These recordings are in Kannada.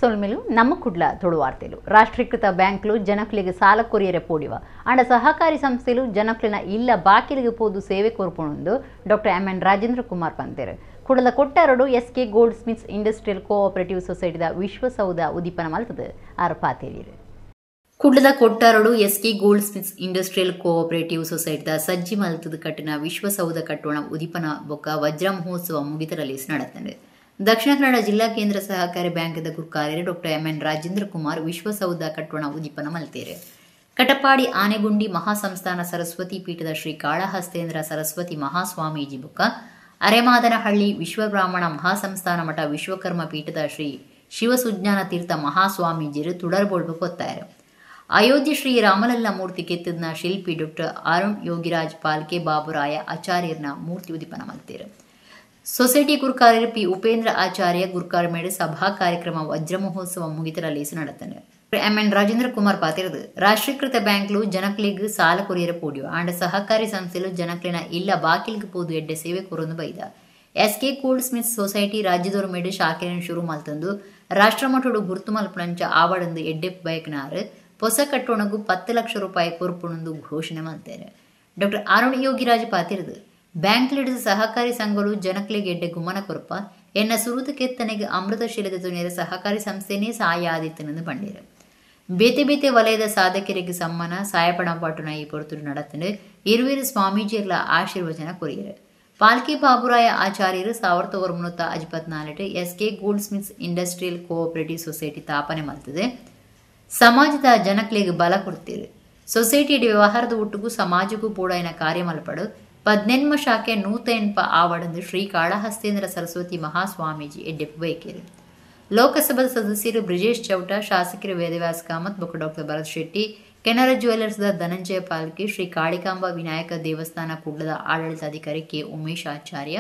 సోల్మిలు నమ్మకుడ్ల తొడు వార్తలు రాష్ట్రీకృత బ్యాంకులు ಜನಕ್ಲಿಗೆ ಸಾಲ ಕೊರಿಯರೆ ಪೋಡಿವ ಅಂಡ ಸಹಕಾರಿ ಸಂಸ್ಥೆಲು ಜನಕ್ಲಿನ ಇಲ್ಲ ಬಾಕಿಲಿಗೆ ಪೋದು ಸೇವೆ ಕೊರ್ಪುಣುಂದು ಡಾಕ್ಟರ್ ಎಂ.ಎನ್. ರಾಜೇಂದ್ರ ಕುಮಾರ್ ಪಂತೆರ್ ಕುಡಲ ಕೊಟ್ಟಾರಡು S K. Goldsmiths industrial cooperative ಸೊಸೈಟಿದ ವಿಶ್ವಸೌಧ ಉದ್ದೀಪನ ಮಲ್ತದ ಆರ್ ಪಾತೇರಿರು ಕುಡ್ಲದ ಕೊಟ್ಟಾರಡು S K. Goldsmiths industrial cooperative ಸೊಸೈಟಿದ ಸಜ್ಜಿ ಮಲ್ತದ ಕಟ್ಟಿನ ವಿಶ್ವಸೌಧ ಕಟ್ಟೋಣ ಉದ್ದೀಪನ ಬೊಕ್ಕ ವಜ್ರ ಮಹೋತ್ಸವ ಮುಗಿತರಲ್ಲಿ ನಡೆದಿದೆ. ದಕ್ಷಿಣ ಕನ್ನಡ ಜಿಲ್ಲಾ ಕೇಂದ್ರ ಸಹಕಾರಿ ಬ್ಯಾಂಕ್ದ ಗುರುಕಾರ್ಯರು ಡಾಕ್ಟರ್ ಎಂ.ಎನ್. ರಾಜೇಂದ್ರ ಕುಮಾರ್ ವಿಶ್ವಸೌಧ ಕಟ್ಟೋಣ ಉದ್ದೀಪನ ಮಲ್ತೇರು. ಕಟಪಾಡಿ ಆನೆಗುಂಡಿ ಮಹಾಸಂಸ್ಥಾನ ಸರಸ್ವತಿ ಪೀಠದ ಶ್ರೀ ಕಾಳಹಸ್ತೇಂದ್ರ ಸರಸ್ವತಿ ಮಹಾಸ್ವಾಮೀಜಿ ಬೊಕ್ಕ ಅರೆಮಾದನಹಳ್ಳಿ ವಿಶ್ವಬ್ರಾಹ್ಮಣ ಮಹಾಸಂಸ್ಥಾನ ಮಠ ವಿಶ್ವಕರ್ಮ ಪೀಠದ ಶ್ರೀ ಶಿವಸುಜ್ಞಾನ ತೀರ್ಥ ಮಹಾಸ್ವಾಮೀಜಿರು ತುಡರ್ಬೋಳ್ಬ ಕೊತ್ತಾರು. ಅಯೋಧ್ಯೆ ಶ್ರೀ ರಾಮಲಲ್ಲ ಮೂರ್ತಿ ಕೆತ್ತದ್ನ ಶಿಲ್ಪಿ ಡಾಕ್ಟರ್ ಅರುಣ್ ಯೋಗಿರಾಜ್ ಪಾಲ್ಕೆ ಬಾಬುರಾಯ ಆಚಾರ್ಯರ್ನ ಮೂರ್ತಿ ಉದ್ದೀಪನ ಮಲ್ತೇರು. ಸೊಸೈಟಿ ಗುರುಕಾರ್ಯರು ಪಿ ಉಪೇಂದ್ರ ಆಚಾರ್ಯ ಗುರುಕಾರ್ಮೇಡು ಸಭಾ ಕಾರ್ಯಕ್ರಮ ವಜ್ರ ಮಹೋತ್ಸವ ಮುಗಿತರಲ್ಲಿ ನಡೆತನೆ. ಎಂ.ಎನ್. ರಾಜೇಂದ್ರ ಕುಮಾರ್ ಪಾತಿರದು ರಾಷ್ಟ್ರೀಕೃತ ಬ್ಯಾಂಕ್ಲು ಜನಕ್ಲಿಗೆ ಸಾಲ ಕೊರಿಯರ ಪೋಡಿಯೋ ಅಂಡ ಸಹಕಾರಿ ಸಂಸ್ಥೆಲು ಜನಕ್ಲಿನ ಇಲ್ಲ ಬಾಕಿಲ್ಗೆ ಪೋದು ಎಡ್ಡೆ ಸೇವೆ ಕೊರೊಂದು ಬೈದ. ಎಸ್.ಕೆ. ಗೋಲ್ಡ್ ಸ್ಮಿತ್ಸ್ ಸೊಸೈಟಿ ರಾಜ್ಯದವರು ಮೇಡು ಶಾಖೆಯನ್ನು ಶುರು ಮಲ್ತಂದು ರಾಷ್ಟ್ರಮಟ್ಟಡು ಗುರುತು ಮಲ್ಪನಂಚ ಆವಡಂದು ಎಡ್ಡೆ ಬೈಕ್ನಾರು ಹೊಸ ಕಟ್ಟೋಣಗೂ 10 ಲಕ್ಷ ರೂಪಾಯಿ ಕೊರ್ಪುಣಂದು ಘೋಷಣೆ ಮಾಡ್ತಾರೆ. ಡಾಕ್ಟರ್ ಅರುಣ್ ಯೋಗಿರಾಜ್ ಪಾತಿರದು ಬ್ಯಾಂಕ್ಲಿಡಿದ ಸಹಕಾರಿ ಸಂಘಗಳು ಜನಕ್ಲಿಗೆ ಎಡ್ಡೆ ಗುಮ್ಮನ ಕೊರಪ ಎನ್ನ ಸುರುತ ಕೆತ್ತನೆಗೆ ಅಮೃತಶೀಲದ ತುಣಿಯರ ಸಹಕಾರಿ ಸಂಸ್ಥೆನೇ ಸಹಾಯ ಆದಿತ್ತನೆಂದು ಬಂಡಿರು. ಬೇತೆ ಬೇತೆ ವಲಯದ ಸಾಧಕರಿಗೆ ಸಮ್ಮನ ಸಾಯಪಡಂಪಾಟುನ ಈ ಪೊರ್ತುಡು நடத்துன்னு இருவேறு ಸ್ವಾಮೀಜಿಯರ್ಲ ಆಶೀರ್ವಚನ ಕೊರಿಯರು. ಪಾಲ್ಕೆ ಬಾಬುರಾಯ ಆಚಾರ್ಯರು 1954 S K. Goldsmiths industrial cooperative society ಸ್ಥಾಪನೆ ಮಾಡ್ತದೆ. ಸಮಾಜದ ಜನಕ್ಲಿಗೆ ಬಲ ಕೊಡ್ತೀರು. ಸೊಸೈಟಿಯ ವ್ಯವಹಾರದ ಒಟ್ಟಿಗೂ ಸಮಾಜಕ್ಕೂ ಪೂಡಾಯಿನ ಕಾರ್ಯ ಮಲ್ಪಡು 18 ಶಾಖೆ 108 ಆವಡಂದು ಶ್ರೀ ಕಾಳಹಸ್ತೇಂದ್ರ ಸರಸ್ವತಿ ಮಹಾಸ್ವಾಮೀಜಿ ಎಡ್ಡೆಪ್ಪು ಬೈಕೇರು. ಲೋಕಸಭಾ ಸದಸ್ಯರು ಬ್ರಿಜೇಶ್ ಚೌಟ, ಶಾಸಕರು ವೇದವ್ಯಾಸ ಕಾಮತ್ ಬೊಕ್ಕ ಡಾಕ್ಟರ್ ಭರತ್ ಶೆಟ್ಟಿ, ಕೆನರಾ ಜ್ಯುವೆಲ್ಲರ್ಸ್ದ ಧನಂಜಯ ಪಾಲ್ಕೆ, ಶ್ರೀ ಕಾಳಿಕಾಂಬಾ ವಿನಾಯಕ ದೇವಸ್ಥಾನ ಕುಡ್ಲದ ಆಡಳಿತಾಧಿಕಾರಿ ಕೆ. ಉಮೇಶ್ ಆಚಾರ್ಯ,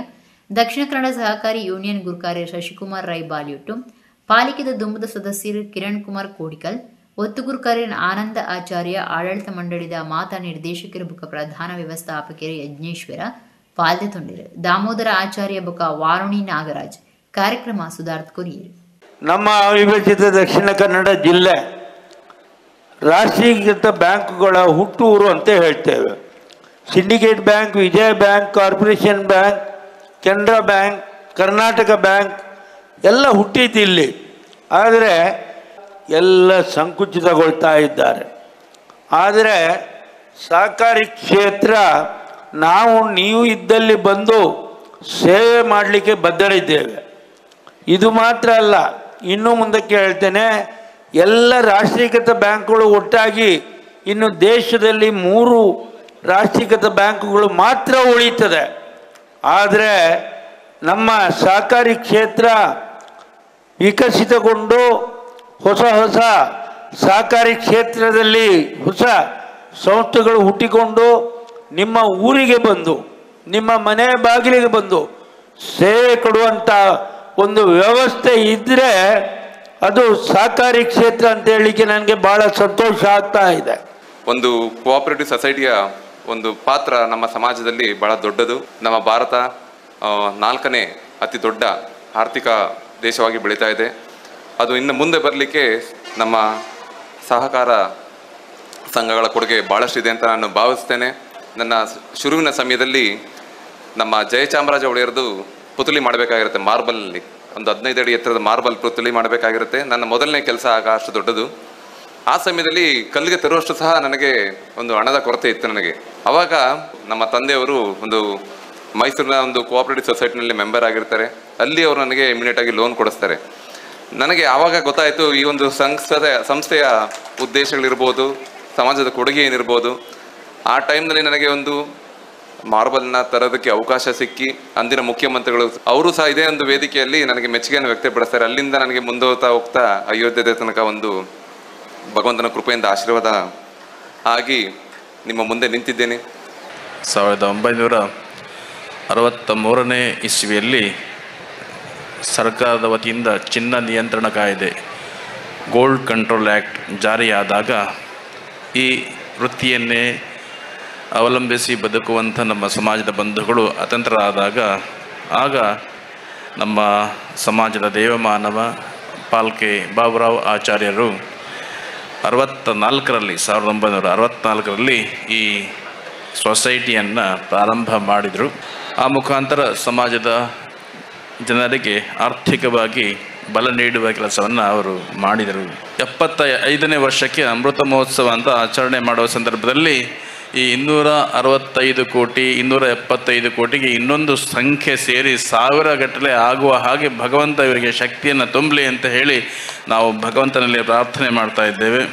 ದಕ್ಷಿಣ ಕನ್ನಡ ಸಹಕಾರಿ ಯೂನಿಯನ್ ಗುರುಕಾರ್ಯ ಶಶಿಕುಮಾರ್ ರೈ ಬಾಲಿಯುಟ್ಟು, ಪಾಲಿಕೆದ ದುಂಬದ ಸದಸ್ಯರು ಕಿರಣ್ ಕುಮಾರ್ ಕೋಡಿಕಲ್, ಒತ್ತು ಗುರುಕಾರ್ಯ ಆನಂದ ಆಚಾರ್ಯ, ಆಡಳಿತ ಮಂಡಳಿದ ಮಾತಾ ನಿರ್ದೇಶಕರು ಬುಕ್ಕ ಪ್ರಧಾನ ವ್ಯವಸ್ಥಾಪಕರು ಯಜ್ಞೇಶ್ವರ ಪಾಲ್ದೆ ತೊಂಡಿರು. ದಾಮೋದರ ಆಚಾರ್ಯ ಬುಕ್ಕ ವಾರುಣಿ ನಾಗರಾಜ್ ಕಾರ್ಯಕ್ರಮ ಸುಧಾರ್ಥ ಕೊರಿಯರು. ನಮ್ಮ ಅವಿಭಜಿತ ದಕ್ಷಿಣ ಕನ್ನಡ ಜಿಲ್ಲೆ ರಾಷ್ಟ್ರೀಕೃತ ಬ್ಯಾಂಕ್ಗಳ ಹುಟ್ಟೂರು ಅಂತ ಹೇಳ್ತೇವೆ. Syndicate Bank, Vijaya Bank, Corporation Bank, Canara Bank, Karnataka Bank ಎಲ್ಲ ಹುಟ್ಟಿದ್ದಿಲ್ಲಿ. ಆದರೆ ಎಲ್ಲ ಸಂಕುಚಿತಗೊಳ್ತಾ ಇದ್ದಾರೆ. ಆದರೆ ಸಹಕಾರಿ ಕ್ಷೇತ್ರ ನೀವು ಇದ್ದಲ್ಲಿ ಬಂದು ಸೇವೆ ಮಾಡಲಿಕ್ಕೆ ಬದ್ಧರಿದ್ದೇವೆ. ಇದು ಮಾತ್ರ ಅಲ್ಲ, ಇನ್ನೂ ಮುಂದಕ್ಕೆ ಹೇಳ್ತೇನೆ, ಎಲ್ಲ ರಾಷ್ಟ್ರೀಕೃತ ಬ್ಯಾಂಕ್ಗಳು ಒಟ್ಟಾಗಿ ಇನ್ನು ದೇಶದಲ್ಲಿ 3 ರಾಷ್ಟ್ರೀಕೃತ ಬ್ಯಾಂಕುಗಳು ಮಾತ್ರ ಉಳಿತದೆ. ಆದರೆ ನಮ್ಮ ಸಹಕಾರಿ ಕ್ಷೇತ್ರ ವಿಕಸಿತಗೊಂಡು ಹೊಸ ಹೊಸ ಸಹಕಾರಿ ಕ್ಷೇತ್ರದಲ್ಲಿ ಹೊಸ ಸಂಸ್ಥೆಗಳು ಹುಟ್ಟಿಕೊಂಡು ನಿಮ್ಮ ಊರಿಗೆ ಬಂದು ನಿಮ್ಮ ಮನೆ ಬಾಗಿಲಿಗೆ ಬಂದು ಸೇವೆ ಕೊಡುವಂಥ ಒಂದು ವ್ಯವಸ್ಥೆ ಇದ್ದರೆ ಅದು ಸಹಕಾರಿ ಕ್ಷೇತ್ರ ಅಂತ ಹೇಳಲಿಕ್ಕೆ ನನಗೆ ಭಾಳ ಸಂತೋಷ ಆಗ್ತಾ ಇದೆ. ಒಂದು ಕೋಆಪರೇಟಿವ್ ಸೊಸೈಟಿಯ ಒಂದು ಪಾತ್ರ ನಮ್ಮ ಸಮಾಜದಲ್ಲಿ ಭಾಳ ದೊಡ್ಡದು. ನಮ್ಮ ಭಾರತ 4ನೇ ಅತಿ ದೊಡ್ಡ ಆರ್ಥಿಕ ದೇಶವಾಗಿ ಬೆಳೀತಾ ಇದೆ. ಅದು ಇನ್ನು ಮುಂದೆ ಬರಲಿಕ್ಕೆ ನಮ್ಮ ಸಹಕಾರ ಸಂಘಗಳ ಕೊಡುಗೆ ಭಾಳಷ್ಟಿದೆ ಅಂತ ನಾನು ಭಾವಿಸ್ತೇನೆ. ನನ್ನ ಶುರುವಿನ ಸಮಯದಲ್ಲಿ ನಮ್ಮ ಜಯಚಾಮರಾಜ ಒಡೆಯರ್ದು ಪುತ್ಲಿ ಮಾಡಬೇಕಾಗಿರುತ್ತೆ. ಮಾರ್ಬಲಲ್ಲಿ ಒಂದು 15 ಅಡಿ ಎತ್ತರದ ಮಾರ್ಬಲ್ ಪುತ್ಲಿ ಮಾಡಬೇಕಾಗಿರುತ್ತೆ. ನನ್ನ ಮೊದಲನೇ ಕೆಲಸ ಆಗ ಅಷ್ಟು ದೊಡ್ಡದು. ಆ ಸಮಯದಲ್ಲಿ ಕಲ್ಲಿಗೆ ತರುವಷ್ಟು ಸಹ ನನಗೆ ಒಂದು ಹಣದ ಕೊರತೆ ಇತ್ತು ನನಗೆ. ಆವಾಗ ನಮ್ಮ ತಂದೆಯವರು ಒಂದು ಮೈಸೂರಿನ ಒಂದು ಕೋಆಪರೇಟಿವ್ ಸೊಸೈಟಿನಲ್ಲಿ ಮೆಂಬರ್ ಆಗಿರ್ತಾರೆ. ಅಲ್ಲಿ ಅವರು ನನಗೆ ಇಮಿಡಿಯೇಟಾಗಿ ಲೋನ್ ಕೊಡಿಸ್ತಾರೆ. ನನಗೆ ಆವಾಗ ಗೊತ್ತಾಯಿತು ಈ ಒಂದು ಸಂಸ್ಥೆಯ ಉದ್ದೇಶಗಳಿರ್ಬೋದು, ಸಮಾಜದ ಕೊಡುಗೆ ಏನಿರ್ಬೋದು. ಆ ಟೈಮ್ನಲ್ಲಿ ನನಗೆ ಒಂದು ಮಾರ್ಬಲ್ನ ತರೋದಕ್ಕೆ ಅವಕಾಶ ಸಿಕ್ಕಿ ಅಂದಿನ ಮುಖ್ಯಮಂತ್ರಿಗಳು ಅವರು ಸಹ ಇದೇ ಒಂದು ವೇದಿಕೆಯಲ್ಲಿ ನನಗೆ ಮೆಚ್ಚುಗೆಯನ್ನು ವ್ಯಕ್ತಪಡಿಸ್ತಾರೆ. ಅಲ್ಲಿಂದ ನನಗೆ ಮುಂದೆ ಹೋಗ್ತಾ ಅಯೋಧ್ಯೆ ತನಕ ಒಂದು ಭಗವಂತನ ಕೃಪೆಯಿಂದ ಆಶೀರ್ವಾದ ಆಗಿ ನಿಮ್ಮ ಮುಂದೆ ನಿಂತಿದ್ದೇನೆ. 1963ನೇ ಇಸ್ವಿಯಲ್ಲಿ ಸರ್ಕಾರದ ವತಿಯಿಂದ ಚಿನ್ನ ನಿಯಂತ್ರಣ ಕಾಯ್ದೆ ಗೋಲ್ಡ್ ಕಂಟ್ರೋಲ್ ಆ್ಯಕ್ಟ್ ಜಾರಿಯಾದಾಗ ಈ ವೃತ್ತಿಯನ್ನೇ ಅವಲಂಬಿಸಿ ಬದುಕುವಂಥ ನಮ್ಮ ಸಮಾಜದ ಬಂಧುಗಳು ಅತಂತ್ರರಾದಾಗ ಆಗ ನಮ್ಮ ಸಮಾಜದ ದೇವಮಾನವ ಪಾಲ್ಕೆ ಬಾಬುರಾವ್ ಆಚಾರ್ಯರು 1964ರಲ್ಲಿ ಈ ಸೊಸೈಟಿಯನ್ನು ಪ್ರಾರಂಭ ಮಾಡಿದರು. ಆ ಮುಖಾಂತರ ಸಮಾಜದ ಜನರಿಗೆ ಆರ್ಥಿಕವಾಗಿ ಬಲ ನೀಡುವ ಕೆಲಸವನ್ನು ಅವರು ಮಾಡಿದರು. 75ನೇ ವರ್ಷಕ್ಕೆ ಅಮೃತ ಮಹೋತ್ಸವ ಅಂತ ಆಚರಣೆ ಮಾಡುವ ಸಂದರ್ಭದಲ್ಲಿ ಈ 265 ಕೋಟಿ 275 ಕೋಟಿಗೆ ಇನ್ನೊಂದು ಸಂಖ್ಯೆ ಸೇರಿ 1000 ಗಟ್ಟಲೆ ಆಗುವ ಹಾಗೆ ಭಗವಂತ ಇವರಿಗೆ ಶಕ್ತಿಯನ್ನು ತುಂಬಲಿ ಅಂತ ಹೇಳಿ ನಾವು ಭಗವಂತನಲ್ಲಿ ಪ್ರಾರ್ಥನೆ ಮಾಡ್ತಾ ಇದ್ದೇವೆ.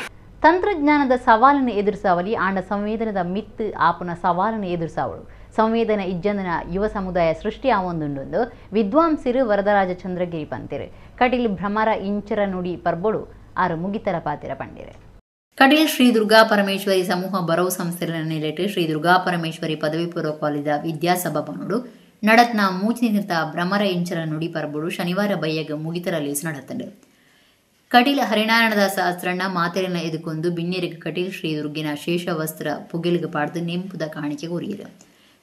ತಂತ್ರಜ್ಞಾನದ ಸವಾಲನ್ನು ಎದುರಿಸಾವಲಿ ಆಂಡ ಸಂವೇದನದ ಮಿತ್ತು ಆಪುನ ಸವಾಲನ್ನು ಎದುರಿಸಾವಳು ಸಂವೇದನ ಇಜ್ಜಂದನ ಯುವ ಸಮುದಾಯ ಸೃಷ್ಟಿ ಆವೊಂದುಂಡು ವಿದ್ವಾಂಸರು ವರದರಾಜ ಚಂದ್ರಗಿರಿ ಪಂತಿರು ಕಟೀಲ್ ಭ್ರಮರ ಇಂಚರ ನುಡಿ ಪರ್ಬೋಡು ಆರು ಮುಗಿತರ ಪಾತಿರ ಪಂಡಿರೆ. ಕಟೀಲ್ ಶ್ರೀ ದುರ್ಗಾ ಪರಮೇಶ್ವರಿ ಸಮೂಹ ಬರವು ಸಂಸ್ಥೆಗಳ ನೆಲೆಟ್ಟು ಶ್ರೀ ದುರ್ಗಾ ಪರಮೇಶ್ವರಿ ಪದವಿ ಪೂರ್ವ ಕಾಲೇಜ ವಿದ್ಯಾಸಭಾಪನೋಡು ನಡತ್ನ ಮೂಚಿನಿರ್ತ ಭ್ರಮರ ಇಂಚರ ನುಡಿ ಪರ್ಬೋಡು ಶನಿವಾರ ಬಯ್ಯಗ ಮುಗಿತರ ಲೇಸು ನಡತಂಡು. ಕಟೀಲ್ ಹರಿನಾರಾಯಣದ ಸಹಸ್ರಣ್ಣ ಮಾತೆರನ್ನ ಎದುಕೊಂದು ಬಿನ್ನೇರಿಗೆ ಕಟೀಲ್ ಶ್ರೀ ದುರ್ಗಿನ ಶೇಷ ವಸ್ತ್ರ ಪುಗಿಲಿಗೆ ಪಾಡ್ದು ನೆಂಪುದ ಕಾಣಿಕೆ ಉರಿಯರು.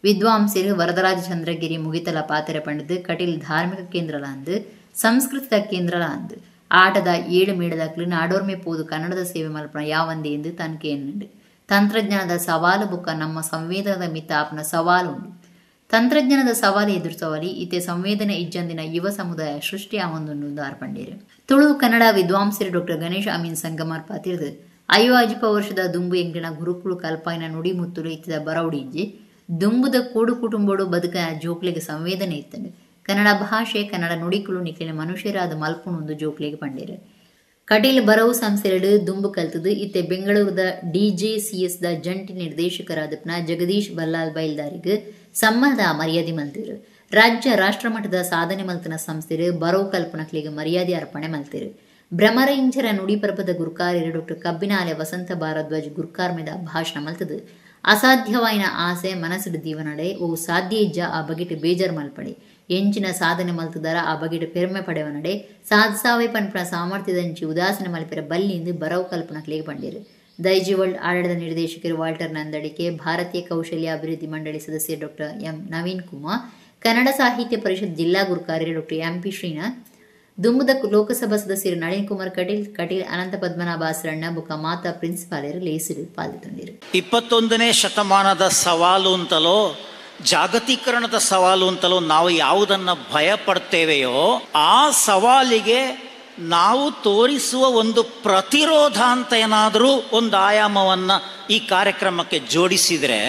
ವಿದ್ವಾಂಸರು ವರದರಾಜ ಚಂದ್ರಗಿರಿ ಮುಗಿತಲ ಪಾತೆರ ಪಂಡಿದ್ದು ಕಟೀಲ್ ಧಾರ್ಮಿಕ ಕೇಂದ್ರಲಾಂದು ಸಂಸ್ಕೃತದ ಕೇಂದ್ರಲಾಂದು ಆಟದ 7 ಮೇಳದಾಕ್ಲು ನಾಡೋರ್ಮೆ ಪೋದು ಕನ್ನಡದ ಸೇವೆ ಮಲ್ಪನ ಯಾವಂದೆ ಎಂದು ತನಿಖೆ ಎನ್ನುಂಡು. ತಂತ್ರಜ್ಞಾನದ ಸವಾಲು ಬುಕ್ಕ ನಮ್ಮ ಸಂವೇದನದ ಮಿತ್ತ ಆಪನ ಸವಾಲು ಉಂಡು. ತಂತ್ರಜ್ಞಾನದ ಸವಾಲು ಎದುರಿಸವಲಿ ಇತ್ತೆ ಸಂವೇದನೆ ಇಜ್ಜಂದಿನ ಯುವ ಸಮುದಾಯ ಸೃಷ್ಟಿ ಆವೊಂದುಂಡು ಆರ್ಪಂಡೇರು. ತುಳು ಕನ್ನಡ ವಿದ್ವಾಂಸರು ಡಾಕ್ಟರ್ ಗಣೇಶ್ ಅಮೀನ್ ಸಂಗಮಾರ್ ಪಾತಿರ್ದು 50 ವರ್ಷದ ದುಂಬು ಎಂಗಿನ ಗುರುಕುಳು ಕಲ್ಪಾಯಿನ ನುಡಿ ಮುತ್ತುಲು ಇತ್ತಿದ ಬರವಡಿಂಜಿ ದುಂಬುದ ಕೂಡು ಕುಟುಂಬೋಡು ಬದುಕನ ಜೋಕ್ಲಿಗೆ ಸಂವೇದನೆ ಇತ್ತಂಡು. ಕನ್ನಡ ಭಾಷೆ ಕನ್ನಡ ನುಡಿಕುಳು ನಿಕ್ಲಿನ ಮನುಷ್ಯರಾದ ಮಲ್ಪುಣೊಂದು ಜೋಕ್ಲಿಗೆ ಪಂಡೇರು. ಕಟೀಲ್ ಬರವು ಸಂಸ್ಥೆರಡು ದುಂಬು ಕಲ್ತದು ಇತ್ತೆ ಬೆಂಗಳೂರದ DJCS ದ ಜಂಟಿ ನಿರ್ದೇಶಕರಾದಪ್ನ ಜಗದೀಶ್ ಬಲ್ಲಾಲ್ ಬೈಲ್ದಾರಿಗೆ ಸಂಬಂಧ ಮರ್ಯಾದೆ ಮಲ್ತಿರು. ರಾಜ್ಯ ರಾಷ್ಟ್ರಮಟ್ಟದ ಸಾಧನೆ ಮಲ್ತನ ಸಂಸ್ಥೆರು ಬರವು ಕಲ್ಪನಕ್ಲಿಗೆ ಮರ್ಯಾದೆ ಅರ್ಪಣೆ ಮಲ್ತಿರು. ಭ್ರಮರ ಇಂಚರ ನುಡಿ ಪರ್ಪದ ಗುರುಕಾರ್ಯರು ಡಾಕ್ಟರ್ ಕಬ್ಬಿನಾಲೆ ವಸಂತ ಭಾರದ್ವಾಜ್ ಗುರುಕಾರ್ ಮೇದ ಭಾಷಣ ಮಲ್ತದು. ಅಸಾಧ್ಯವಾಯಿನ ಆಸೆ ಮನಸ್ಸು ದೀವನಡೆ ಓ ಸಾಧ್ಯ ಇಜ್ಜ ಆ ಬಗೆಟ್ ಬೇಜಾರ್ ಮಲ್ಪಡೆ ಎಂಚಿನ ಸಾಧನೆ ಮಲ್ತದಾರ ಆ ಬಗೆಟ್ ಪೆರ್ಮೆ ಪಡೆವನಡೆ ಸಾಧಿಸಾವೆ ಪನ್ಪನ ಸಾಮರ್ಥ್ಯದಂಚಿ ಉದಾಸೀನ ಮಲ್ಪೆರ ಬಲ್ಲಿಂದು ಬರವು ಕಲ್ಪನಕ್ಲಿಗೆ ಪಂಡೇರು. ದೈಜಿ ವರ್ಲ್ಡ್ ಆಡಳಿತ ನಿರ್ದೇಶಕರು ವಾಲ್ಟರ್ ನಂದಡಿಕೆ, ಭಾರತೀಯ ಕೌಶಲ್ಯ ಅಭಿವೃದ್ಧಿ ಮಂಡಳಿ ಸದಸ್ಯ ಡಾಕ್ಟರ್ ಎಂ ನವೀನ್ ಕುಮಾರ್, ಕನ್ನಡ ಸಾಹಿತ್ಯ ಪರಿಷತ್ ಜಿಲ್ಲಾ ಗುರುಕಾರ್ಯ ಡಾಕ್ಟರ್ MP ಶ್ರೀನಾಥ್, ದುಂಬುದ ಲೋಕಸಭಾ ಸದಸ್ಯರು ನಳಿನ್ ಕುಮಾರ್ ಕಟೀಲ್ ಅನಂತ ಪದ್ಮನಾಭ ಆಸರಣ್ಣ ಬುಕ್ಕ ಮಾತಾ ಪ್ರಿನ್ಸಿಪಾಲರು ಲೇಸಿರು ಪಾಲ್ಗೊಂಡಿರು. 21ನೇ ಶತಮಾನದ ಸವಾಲು ಅಂತಲೋ ಜಾಗತೀಕರಣದ ಸವಾಲು ಅಂತಲೋ ನಾವು ಯಾವುದನ್ನು ಭಯ ಪಡ್ತೇವೆಯೋ ಆ ಸವಾಲಿಗೆ ನಾವು ತೋರಿಸುವ ಒಂದು ಪ್ರತಿರೋಧ ಅಂತ ಏನಾದರೂ ಒಂದು ಆಯಾಮವನ್ನು ಈ ಕಾರ್ಯಕ್ರಮಕ್ಕೆ ಜೋಡಿಸಿದರೆ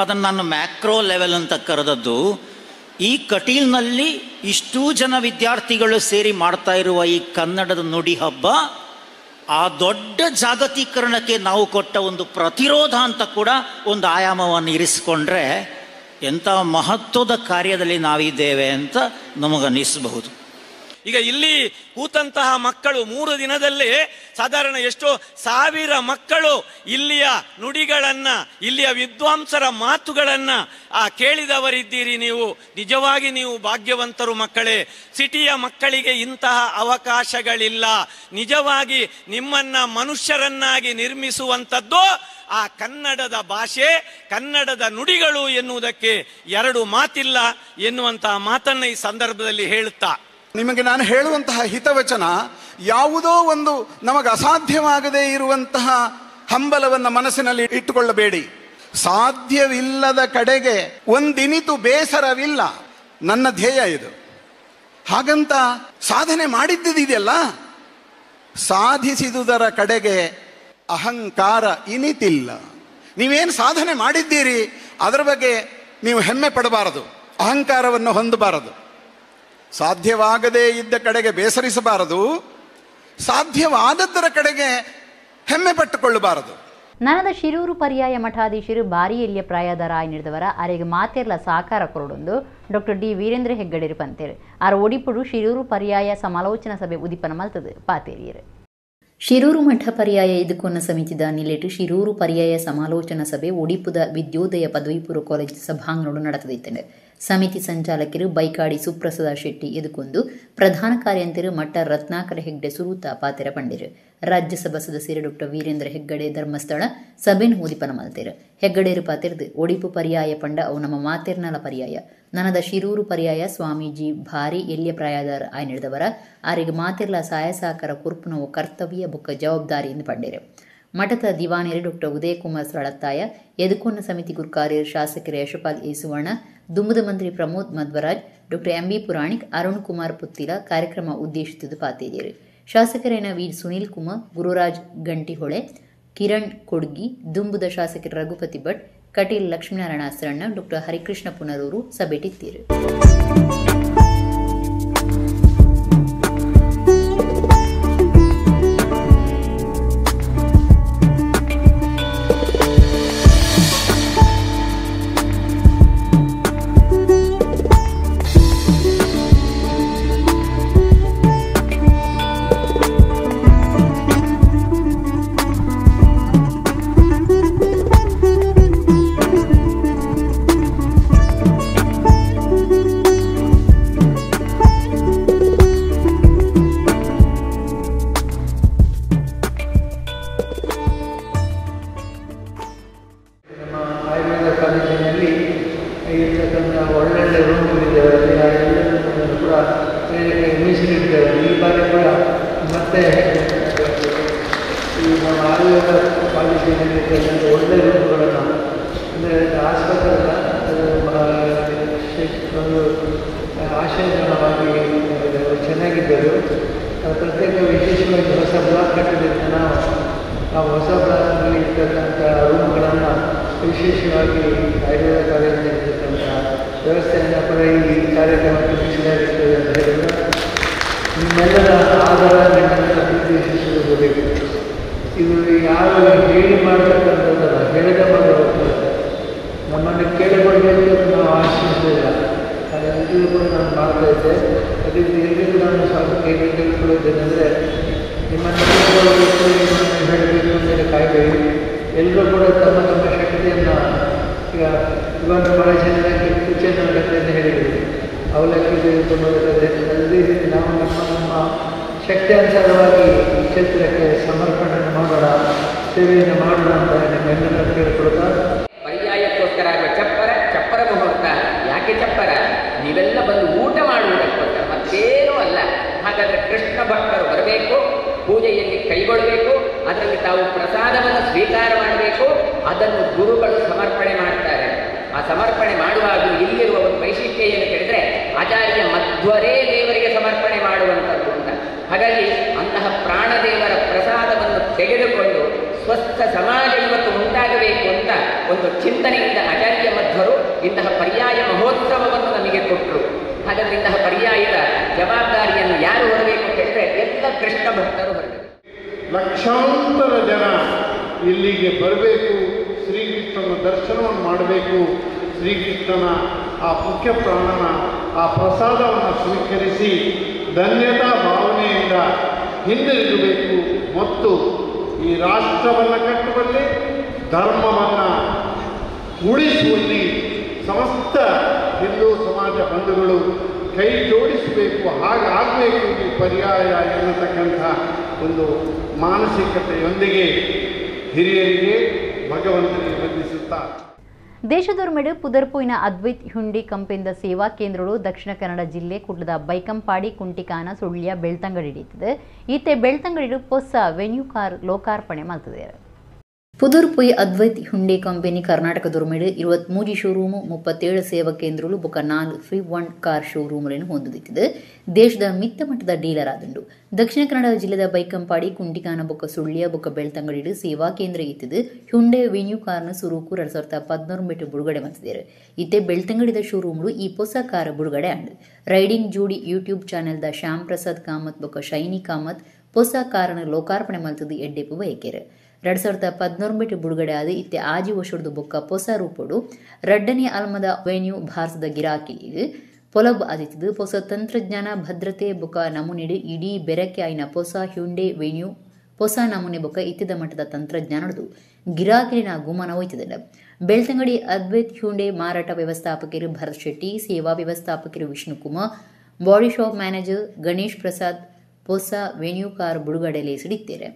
ಅದನ್ನು ನಾನು ಮ್ಯಾಕ್ರೋ ಲೆವೆಲ್ ಅಂತ ಕರೆದದ್ದು. ಈ ಕಟೀಲ್ನಲ್ಲಿ ಇಷ್ಟೂ ಜನ ವಿದ್ಯಾರ್ಥಿಗಳು ಸೇರಿ ಮಾಡ್ತಾ ಇರುವ ಈ ಕನ್ನಡದ ನುಡಿ ಹಬ್ಬ ಆ ದೊಡ್ಡ ಜಾಗತೀಕರಣಕ್ಕೆ ನಾವು ಕೊಟ್ಟ ಒಂದು ಪ್ರತಿರೋಧ ಅಂತ ಕೂಡ ಒಂದು ಆಯಾಮವನ್ನು ಇರಿಸಿಕೊಂಡ್ರೆ ಎಂಥ ಮಹತ್ವದ ಕಾರ್ಯದಲ್ಲಿ ನಾವಿದ್ದೇವೆ ಅಂತ ನಮಗನ್ನಿಸಬಹುದು. ಈಗ ಇಲ್ಲಿ ಕೂತಂತಹ ಮಕ್ಕಳು 3 ದಿನದಲ್ಲಿ ಸಾಧಾರಣ ಎಷ್ಟೋ 1000 ಮಕ್ಕಳು ಇಲ್ಲಿಯ ನುಡಿಗಳನ್ನ ಇಲ್ಲಿಯ ವಿದ್ವಾಂಸರ ಮಾತುಗಳನ್ನ ಕೇಳಿದವರಿದ್ದೀರಿ. ನೀವು ನಿಜವಾಗಿ ನೀವು ಭಾಗ್ಯವಂತರು ಮಕ್ಕಳೇ. ಸಿಟಿಯ ಮಕ್ಕಳಿಗೆ ಇಂತಹ ಅವಕಾಶಗಳಿಲ್ಲ. ನಿಜವಾಗಿ ನಿಮ್ಮನ್ನ ಮನುಷ್ಯರನ್ನಾಗಿ ನಿರ್ಮಿಸುವಂಥದ್ದು ಆ ಕನ್ನಡದ ಭಾಷೆ ಕನ್ನಡದ ನುಡಿಗಳು ಎನ್ನುವುದಕ್ಕೆ 2 ಮಾತಿಲ್ಲ ಎನ್ನುವಂತಹ ಮಾತನ್ನ ಈ ಸಂದರ್ಭದಲ್ಲಿ ಹೇಳುತ್ತಾ ನಿಮಗೆ ನಾನು ಹೇಳುವಂತಹ ಹಿತವಚನ ಯಾವುದೋ ಒಂದು ನಮಗೆ ಅಸಾಧ್ಯವಾಗದೇ ಇರುವಂತಹ ಹಂಬಲವನ್ನು ಮನಸ್ಸಿನಲ್ಲಿ ಇಟ್ಟುಕೊಳ್ಳಬೇಡಿ. ಸಾಧ್ಯವಿಲ್ಲದ ಕಡೆಗೆ ಒಂದಿನಿತು ಬೇಸರವಿಲ್ಲ, ನನ್ನ ಧ್ಯೇಯ ಇದು. ಹಾಗಂತ ಸಾಧನೆ ಮಾಡಿದ್ದಿದೆಯಲ್ಲ, ಸಾಧಿಸಿದುದರ ಕಡೆಗೆ ಅಹಂಕಾರ ಇನಿತಿಲ್ಲ. ನೀವೇನು ಸಾಧನೆ ಮಾಡಿದ್ದೀರಿ ಅದರ ಬಗ್ಗೆ ನೀವು ಹೆಮ್ಮೆ ಪಡಬಾರದು, ಅಹಂಕಾರವನ್ನು ಹೊಂದಬಾರದು. ಸಾಧ್ಯವಾಗದೇ ಇದ್ದ ಕಡೆಗೆ ಬೇಸರಿಸಬಾರದು, ಸಾಧ್ಯವಾದದ್ದರ ಕಡೆಗೆ ಹೆಮ್ಮೆ ಪಟ್ಟುಕೊಳ್ಳಬಾರದು. ನನದ ಶಿರೂರು ಪರ್ಯಾಯ ಮಠಾಧೀಶರು ಬಾರಿ ಎಲ್ಲಿಯ ಪ್ರಾಯದರಾಯ ನಿರ್ದವರ ಅರೆಗೆ ಮಾತೆರ್ಲ ಸಹಕಾರ ಕೊರಡೊಂದು ಡಾಕ್ಟರ್ ಡಿ ವೀರೇಂದ್ರ ಹೆಗ್ಗಡೆರು ಪಂತೇರು ಆರ ಒಡಿಪುಡು ಶಿರೂರು ಪರ್ಯಾಯ ಸಮಾಲೋಚನಾ ಸಭೆ ಉದಿಪನ ಮಲ್ತದು ಪಾತೇರಿಯರು. ಶಿರೂರು ಮಠ ಪರ್ಯಾಯ ಇದಕ್ಕೊನ್ನ ಸಮಿತಿದ ನಿಲೆಟ್ಟು ಶಿರೂರು ಪರ್ಯಾಯ ಸಮಾಲೋಚನಾ ಸಭೆ ಒಡಿಪುದ ವಿದ್ಯೋದಯ ಪದವಿ ಪೂರ್ವ ಕಾಲೇಜ್ ಸಭಾಂಗಣೋಡು ನಡೆದಿದ್ದೇನೆ. ಸಮಿತಿ ಸಂಚಾಲಕರು ಬೈಕಾಡಿ ಸುಪ್ರಸಾದ ಶೆಟ್ಟಿ ಎದುಕೊಂದು ಪ್ರಧಾನ ಕಾರ್ಯಂತರು ಮಟ್ಟ ರತ್ನಾಕರ ಹೆಗ್ಡೆ ಸುರೂತ ಪಾತೆರ ಪಂಡಿರು. ರಾಜ್ಯಸಭಾ ಸದಸ್ಯರು ಡಾಕ್ಟರ್ ವೀರೇಂದ್ರ ಹೆಗ್ಗಡೆ ಧರ್ಮಸ್ಥಳ ಸಭೆನ್ ಹೋದಿಪನ ಮಲ್ತೇರು. ಹೆಗ್ಗಡೇರು ಪಾತೆರ್ದು ಒಡಿಪು ಪರ್ಯಾಯ ಪಂಡ ಅವು ನಮ್ಮ ಮಾತೆರ್ನಲ ಪರ್ಯಾಯ ನನದ ಶಿರೂರು ಪರ್ಯಾಯ ಸ್ವಾಮೀಜಿ ಭಾರಿ ಎಲ್ಲಿಯ ಪ್ರಾಯದಾರ ಆಯ್ ನಡೆದವರ ಆರಿಗೆ ಮಾತೆರ್ಲ ಸಹಾಯ ಸಹಕಾರ ಕುರ್ಪುನವು ಕರ್ತವ್ಯ ಬೊಕ್ಕ ಜವಾಬ್ದಾರಿಯಿಂದ ಪಂಡೇರು. ಮಠದ ದಿವಾನಿಯರು ಡಾಕ್ಟರ್ ಉದಯಕುಮಾರ್ ಸಳತ್ತಾಯ ಎದುಕೊನ್ನ ಸಮಿತಿ ಗುರುಕಾರ್ಯರು ಶಾಸಕರು Yashpal A Suvarna ದುಮ್ಮದ Mantri Pramod Madhwaraj doctor MB Puranik Arun Kumar Puthila ಕಾರ್ಯಕ್ರಮ ಉದ್ದೇಶಿಸಿದ್ದು ಪಾತೇರಿಯರು. ಶಾಸಕರಾದ ವಿ ಸುನೀಲ್ ಕುಮಾರ್ ಗುರುರಾಜ್ ಗಂಟಿಹೊಳೆ ಕಿರಣ್ ಕೊಡ್ಗಿ ದುಂಬುದ ಶಾಸಕರು ರಘುಪತಿ ಭಟ್ ಕಟೀಲ್ ಲಕ್ಷ್ಮೀನಾರಾಯಣ ಅಸರಣ್ಣ ಡಾಕ್ಟರ್ ಹರಿಕೃಷ್ಣ ಪುನರೂರು ಸಭೆಟಿತ್ತಿರು. ಒಳ್ಳೊಳ್ಳೆ ರೂಮ್ಗಳಿದ್ದಾವೆ, ಎಲ್ಲದನ್ನು ಕೂಡ ಮೀಸಲಿಟ್ಟಿದ್ದಾರೆ. ಈ ಬಾರಿ ಕೂಡ ಮತ್ತೆ ಈ ನಮ್ಮ ಆಯುರ್ವೇದ ಕಾಲೇಜಿನಲ್ಲಿ ಒಳ್ಳೆ ರೂಮ್ಗಳನ್ನು ಅಂದರೆ ಆಸ್ಪತ್ರೆ ಒಂದು ಆಶಯಜನವಾಗಿ ಚೆನ್ನಾಗಿದ್ದರು. ಪ್ರತ್ಯೇಕ ವಿಶೇಷವಾಗಿ ಹೊಸ ಬ್ಲಾಕ್ ಕಟ್ಟಿದ್ದರಿಂದ ನಾವು ಆ ಹೊಸ ಬ್ಲಾಕ್ನಲ್ಲಿ ಇರ್ತಕ್ಕಂಥ ರೂಮ್ಗಳನ್ನು ವಿಶೇಷವಾಗಿ ಆಯುರ್ವೇದ ಕಾಲೇಜಿನಲ್ಲಿರ್ತಕ್ಕಂಥ ವ್ಯವಸ್ಥೆಯನ್ನು ಕೂಡ ಈ ಕಾರ್ಯಕ್ರಮಕ್ಕೆ ಮೀಸಲಾಗಿರ್ತದೆ ಅಂತ ಹೇಳಿದ್ರೆ ನಿಮ್ಮೆಲ್ಲರ ಆಧಾರ ನಿಮ್ಮನ್ನು ಪ್ರೀತಿಸಿರುವುದು. ಇದು ಯಾರು ಹೇಳಿ ಮಾಡತಕ್ಕಂಥದ್ದಲ್ಲ, ಹೇಳದೆ ಮಾಡಬೇಕು. ನಮ್ಮನ್ನು ಕೇಳಿಕೊಳ್ಬೇಕು ಅಂತ ನಾವು ಆಶಿಸಲಿಲ್ಲ. ಅದೆಲ್ಲರಿಗೂ ಕೂಡ ನಾನು ಮಾಡ್ತಾ ಇದ್ದೆ. ಅದರಿಂದ ಎಲ್ರಿಗೂ ನಾನು ಸ್ವಲ್ಪ ಕೇಳಿಕೊಳ್ಳುತ್ತೇನೆ ಅಂದರೆ ನಿಮ್ಮನ್ನು ಹೇಳಬೇಕು ಅಂತೇಳಿ ಕಾಯ್ಬೇಡಿ. ಎಲ್ಲರೂ ಕೂಡ ತಮ್ಮ ತಮ್ಮ ಶಕ್ತಿಯನ್ನು ಇವಾಗ ಭಾಳ ಚೆನ್ನಾಗಿ ಕಿಚನ್ ಕಥೆಯನ್ನು ಹೇಳಿದ್ದೀವಿ. ಅವಲಕ್ಕಿ ತೆಗೆದುಕೊಳ್ಳುತ್ತದೆ. ಅದೇ ರೀತಿ ನಾವು ನಮ್ಮ ಶಕ್ತಿ ಅನುಸಾರವಾಗಿ ಈ ಕ್ಷೇತ್ರಕ್ಕೆ ಸಮರ್ಪಣೆ ಮಾಡೋಣ, ಸೇವೆಯನ್ನು ಮಾಡೋಣ ಅಂತ ನಿಮ್ಮೆಲ್ಲರೂ ಕೇಳಿಕೊಳ್ತಾ ಪರ್ಯಾಯಕ್ಕೋಸ್ಕರ ಆಗುವ ಚಪ್ಪರ ಮುಹೂರ್ತ. ಯಾಕೆ ಚಪ್ಪರ? ನೀವೆಲ್ಲ ಬಂದು ಊಟ ಮಾಡುವುದಕ್ಕೋಸ್ಕರ, ಮತ್ತೇನೂ ಅಲ್ಲ. ಹಾಗಾದರೆ ಕೃಷ್ಣ ಭಕ್ತರು ಬರಬೇಕು, ಪೂಜೆಯಲ್ಲಿ ಕೈಗೊಳ್ಳಬೇಕು, ಅದರಲ್ಲಿ ತಾವು ಪ್ರಸಾದವನ್ನು ಸ್ವೀಕಾರ ಮಾಡಬೇಕು. ಅದನ್ನು ಗುರುಗಳು ಸಮರ್ಪಣೆ ಮಾಡ್ತಾರೆ. ಆ ಸಮರ್ಪಣೆ ಮಾಡುವಾಗ ಇಲ್ಲಿರುವ ಒಂದು ವೈಶಿಷ್ಟ್ಯ ಏನು ಕೇಳಿದರೆ ಆಚಾರ್ಯ ಮಧ್ವರೇ ದೇವರಿಗೆ ಸಮರ್ಪಣೆ ಮಾಡುವಂಥದ್ದು ಅಂತ. ಹಾಗಾಗಿ ಅಂತಹ ಪ್ರಾಣದೇವರ ಪ್ರಸಾದವನ್ನು ತೆಗೆದುಕೊಂಡು ಸ್ವಸ್ಥ ಸಮಾಜ ಇವತ್ತು ಉಂಟಾಗಬೇಕು ಅಂತ ಒಂದು ಚಿಂತನೆಯಿಂದ ಆಚಾರ್ಯ ಮಧ್ವರು ಇಂತಹ ಪರ್ಯಾಯ ಮಹೋತ್ಸವವನ್ನು ನಮಗೆ ಕೊಟ್ಟರು. ಹಾಗಾದ್ರೆ ಇಂತಹ ಪರ್ಯಾಯದ ಜವಾಬ್ದಾರಿಯನ್ನು ಯಾರು ಹೊರಬೇಕು ಅಂತ ಹೇಳಿದ್ರೆ ಎಲ್ಲ ಕೃಷ್ಣ ಭಕ್ತರು ಹೊರಬೇಕು. ಲಕ್ಷಾಂತರ ಜನ ಇಲ್ಲಿಗೆ ಬರಬೇಕು, ಶ್ರೀಕೃಷ್ಣನ ದರ್ಶನವನ್ನು ಮಾಡಬೇಕು, ಶ್ರೀಕೃಷ್ಣನ ಆ ಮುಖ್ಯ ಪ್ರಾಣನ ಆ ಪ್ರಸಾದವನ್ನು ಸ್ವೀಕರಿಸಿ ಧನ್ಯತಾ ಭಾವನೆಯಿಂದ ಹಿಂದಿರುಗಬೇಕು ಮತ್ತು ಈ ರಾಷ್ಟ್ರವನ್ನು ಕಟ್ಟುವಲ್ಲಿ, ಧರ್ಮವನ್ನು ಉಳಿಸುವಲ್ಲಿ ಸಮಸ್ತ ಹಿಂದೂ ಸಮಾಜ ಬಂಧುಗಳು ಕೈ ಜೋಡಿಸಬೇಕು. ಹಾಗಾಗಬೇಕು ಈ ಪರ್ಯಾಯ ಎನ್ನತಕ್ಕಂಥ ಒಂದು ಮಾನಸಿಕತೆಯೊಂದಿಗೆ ಹಿರಿಯರಿಗೆ ಭಗವಂತನಿಗೆ ವಂದಿಸುತ್ತಾ ದೇಶದೊರ್ಮೆಡು ಪುದರ್ಪುಯಿನ ಅದ್ವೈತ್ ಹುಂಡಿ ಕಂಪೆನಿದ ಸೇವಾ ಕೇಂದ್ರಗಳು ದಕ್ಷಿಣ ಕನ್ನಡ ಜಿಲ್ಲೆ ಕುಡ್ಲದ ಬೈಕಂಪಾಡಿ ಕುಂಟಿಕಾನ ಸುಳ್ಯ ಬೆಳ್ತಂಗಡಿ ಹಿಡಿಯುತ್ತದೆ. ಈತೆ ಬೆಳ್ತಂಗಡಿಡು ಹೊಸ ವೆನ್ಯೂ ಕಾರ್ ಲೋಕಾರ್ಪಣೆ ಮಾಡ್ತಿದ್ದಾರೆ. ಪುದರ್ಪುಯಿ ಅದ್ವೈತ್ ಹುಂಡಿ ಕಂಪೆನಿ ಕರ್ನಾಟಕದೊರ್ಮೆಡು 23 ಶೋರೂಮು 37 ಸೇವಾ ಕೇಂದ್ರಗಳು ಬೊಕ್ಕ 4 ಫ್ರೀ 1 ಕಾರ್ ಶೋರೂಮ್ಗಳನ್ನು ಹೊಂದಿದೆ. ದೇಶದ ಮಿತ್ತ ಮಟ್ಟದ ಡೀಲರ್ ಆದಂಡು ದಕ್ಷಿಣ ಕನ್ನಡ ಜಿಲ್ಲೆದ ಬೈಕಂಪಾಡಿ ಕುಂಟಿಕಾನ ಬೊಕ್ಕ ಸುಳ್ಯ ಬೊಕ್ಕ ಬೆಳ್ತಂಗಡಿಡು ಸೇವಾ ಕೇಂದ್ರ ಇತ್ತಿದ್ದು ಹುಂಡೆ ವೆನ್ಯೂ ಕಾರ್ನ ಸುರೂಕು 2014 ಬಿಡುಗಡೆ ಮಾಡ್ತಿದ್ದಾರೆ. ಇತ್ತೆ ಬೆಳ್ತಂಗಡಿದ ಶೋರೂಮ್ಲು ಈ ಹೊಸ ಕಾರ್ ಬಿಡುಗಡೆ ಆಂಡು ರೈಡಿಂಗ್ ಜೋಡಿ ಯೂಟ್ಯೂಬ್ ಚಾನೆಲ್ದ ಶ್ಯಾಮ್ ಪ್ರಸಾದ್ ಕಾಮತ್ ಬೊಕ್ಕ ಶೈನಿ ಕಾಮತ್ ಹೊಸ ಕಾರನ್ನು ಲೋಕಾರ್ಪಣೆ ಮಾಡ್ತದ್ದು ಎಡ್ಡೆಪ್ಪು ಬಯಕೆರೆ. 2014 ಬಿಡುಗಡೆ ಆದ ಇತ್ತೆ ಆಜಿ ವರ್ಷದ ಬೊಕ್ಕ ಹೊಸ ರೂಪಡು ರಡ್ಡನೇ ಆಲ್ಮದ ವೆನ್ಯೂ ಭಾರತದ ಗಿರಾಕಿಗೆ ಪೊಲಬ್ ಆದಿತ್ತಿದ್ದು ಹೊಸ ತಂತ್ರಜ್ಞಾನ ಭದ್ರತೆ ಬೊಕ್ಕ ನಮೂನೆಡು ಇಡೀ ಬೆರಕೆ ಆಯ್ನ ಹೊಸ ಹ್ಯುಂಡೆ ವೆನ್ಯೂ ಹೊಸ ನಮೂನೆ ಬೊಕ್ಕ ಇತ್ತಿದ ಮಟ್ಟದ ತಂತ್ರಜ್ಞಾನದು ಗಿರಾಕಿನ ಗುಮನ ಹೋಯ್ತದಿಲ್ಲ. ಬೆಳ್ತಂಗಡಿ ಅದ್ವೈತ್ ಹ್ಯುಂಡೆ ಮಾರಾಟ ವ್ಯವಸ್ಥಾಪಕರು ಭರತ್ ಶೆಟ್ಟಿ, ಸೇವಾ ವ್ಯವಸ್ಥಾಪಕರು Vishnukumar, body shop manager Ganesh Prasad ಹೊಸ ವೆನ್ಯೂ ಕಾರ್ ಬಿಡುಗಡೆಯಲ್ಲಿ ಸಿಡಿದ್ದಾರೆ.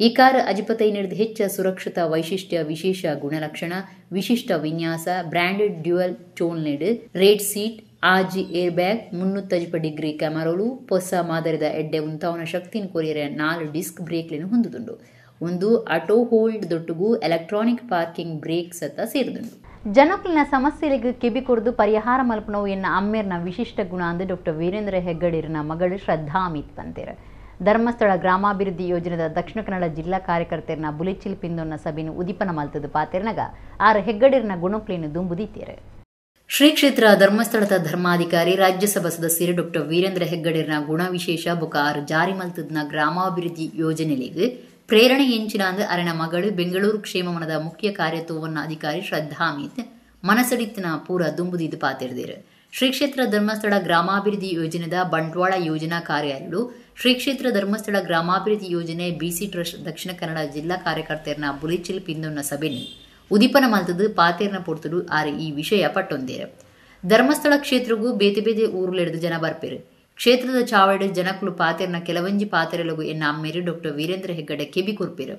ಈ ಕಾರ್ ಅಜಿಪತೈನದ ಹೆಚ್ಚ ಸುರಕ್ಷತಾ ವೈಶಿಷ್ಟ್ಯ, ವಿಶೇಷ ಗುಣಲಕ್ಷಣ, ವಿಶಿಷ್ಟ ವಿನ್ಯಾಸ, ಬ್ರಾಂಡೆಡ್ ಡ್ಯುಯಲ್ ಟೋನ್ಲೆಡ್ ರೇಡ್ ಸೀಟ್, ಆಜಿ ಏರ್ ಬ್ಯಾಗ್, 350 ಡಿಗ್ರಿ ಕ್ಯಾಮರಾಲು, ಹೊಸ ಮಾದರಿದ ಎಡ್ಡೆ ಉಂತಾವನ ಶಕ್ತಿನ ಕೊರಿಯರ 4 ಡಿಸ್ಕ್ ಬ್ರೇಕ್లను ಹೊಂದುದುಂಡು. ಒಂದು ಆಟೋ ಹೋಲ್ಡ್ ದೊಟ್ಟುಗೂ ಎಲೆಕ್ಟ್ರಾನಿಕ್ ಪಾರ್ಕಿಂಗ್ ಬ್ರೇಕ್ ಸತ್ತ ಸೇರಿದುಂಡು. ಜನಕ್ಲಿನ ಸಮಸ್ಯೆಗಳಿಗೆ ಕಿವಿ ಕೊಡದು ಪರಿಹಾರ ಮಲ್ಪನವು ಎನ್ನ ಅಮ್ಮೇರ್ನ ವಿಶಿಷ್ಟ ಗುಣ ಅಂದು ಡಾಕ್ಟರ್ ವೀರೇಂದ್ರ ಹೆಗ್ಗಡಿರನ ಮಗಳು ಶ್ರದ್ಧಾ ಅಮಿತ್ ಪಂತೇರ. ಧರ್ಮಸ್ಥಳ ಗ್ರಾಮಾಭಿವೃದ್ಧಿ ಯೋಜನೆದ ದಕ್ಷಿಣ ಕನ್ನಡ ಜಿಲ್ಲಾ ಕಾರ್ಯಕರ್ತೆಯರ್ನ ಬುಲಿಚಿಲ್ ಪಿಂದೊನ್ನ ಸಭೆಯನ್ನು ಉದಿಪನ ಮಲ್ತದ ಪಾತೆರ್ನಗ ಆರು ಹೆಗ್ಗಡಿರನ ಗುಣಕ್ಲೇನು ದುಂಬುದಿತ್ತೇರೆ. ಶ್ರೀ ಕ್ಷೇತ್ರ ಧರ್ಮಸ್ಥಳದ ಧರ್ಮಾಧಿಕಾರಿ ರಾಜ್ಯಸಭಾ ಸದಸ್ಯರು ಡಾಕ್ಟರ್ ವೀರೇಂದ್ರ ಹೆಗ್ಗಡಿರನ ಗುಣ ವಿಶೇಷ ಬೊಕ ಆರು ಜಾರಿ ಮಲ್ತದ್ನ ಗ್ರಾಮಾಭಿವೃದ್ಧಿ ಯೋಜನೆಗೆ ಪ್ರೇರಣೆ ಎಂಚಿನ ಅಂದು ಅರನ ಮಗಳು ಬೆಂಗಳೂರು ಕ್ಷೇಮವನದ ಮುಖ್ಯ ಕಾರ್ಯತ್ವವನ್ನ ಅಧಿಕಾರಿ ಶ್ರದ್ಧಾ ಅಮಿತ್ ಮನಸಡಿತ್ತಿನ ಪೂರ ದುಂಬುದಿದ್ದು ಪಾತೆರ್ದೇರು. ಶ್ರೀ ಕ್ಷೇತ್ರ ಧರ್ಮಸ್ಥಳ ಗ್ರಾಮಾಭಿವೃದ್ಧಿ ಯೋಜನೆದ ಬಂಟ್ವಾಳ ಯೋಜನಾ ಕಾರ್ಯಾಲಯಗಳು ಶ್ರೀ ಕ್ಷೇತ್ರ ಧರ್ಮಸ್ಥಳ ಗ್ರಾಮಾಭಿವೃದ್ಧಿ ಯೋಜನೆ ಬಿಸಿ ಟ್ರಸ್ಟ್ ದಕ್ಷಿಣ ಕನ್ನಡ ಜಿಲ್ಲಾ ಕಾರ್ಯಕರ್ತೆಯರ್ನ ಬುಲಿಚಿಲ್ ಪಿಂದೊನ್ನ ಸಭೆನಿ ಉದಿಪನ ಮಲ್ತದು ಪಾತೇರ್ನ ಪೊರ್ತುಡು ಆರು ಈ ವಿಷಯ ಪಟ್ಟೊಂದೇರು. ಧರ್ಮಸ್ಥಳ ಕ್ಷೇತ್ರಗೂ ಬೇತೆ ಬೇತೆ ಊರುಲೆಡ್ದು ಜನ ಬರ್ಪೇರು. ಕ್ಷೇತ್ರದ ಚಾವಡಿ ಜನಕ್ಕಳು ಪಾತೆರ್ನ ಕೆಲವಂಜಿ ಪಾತೆರಲಗು ಎನ್ನ ಅಮ್ಮೇರು ಡಾಕ್ಟರ್ ವೀರೇಂದ್ರ ಹೆಗ್ಗಡೆ ಕೆಬಿ ಕೊರ್ಪೇರು.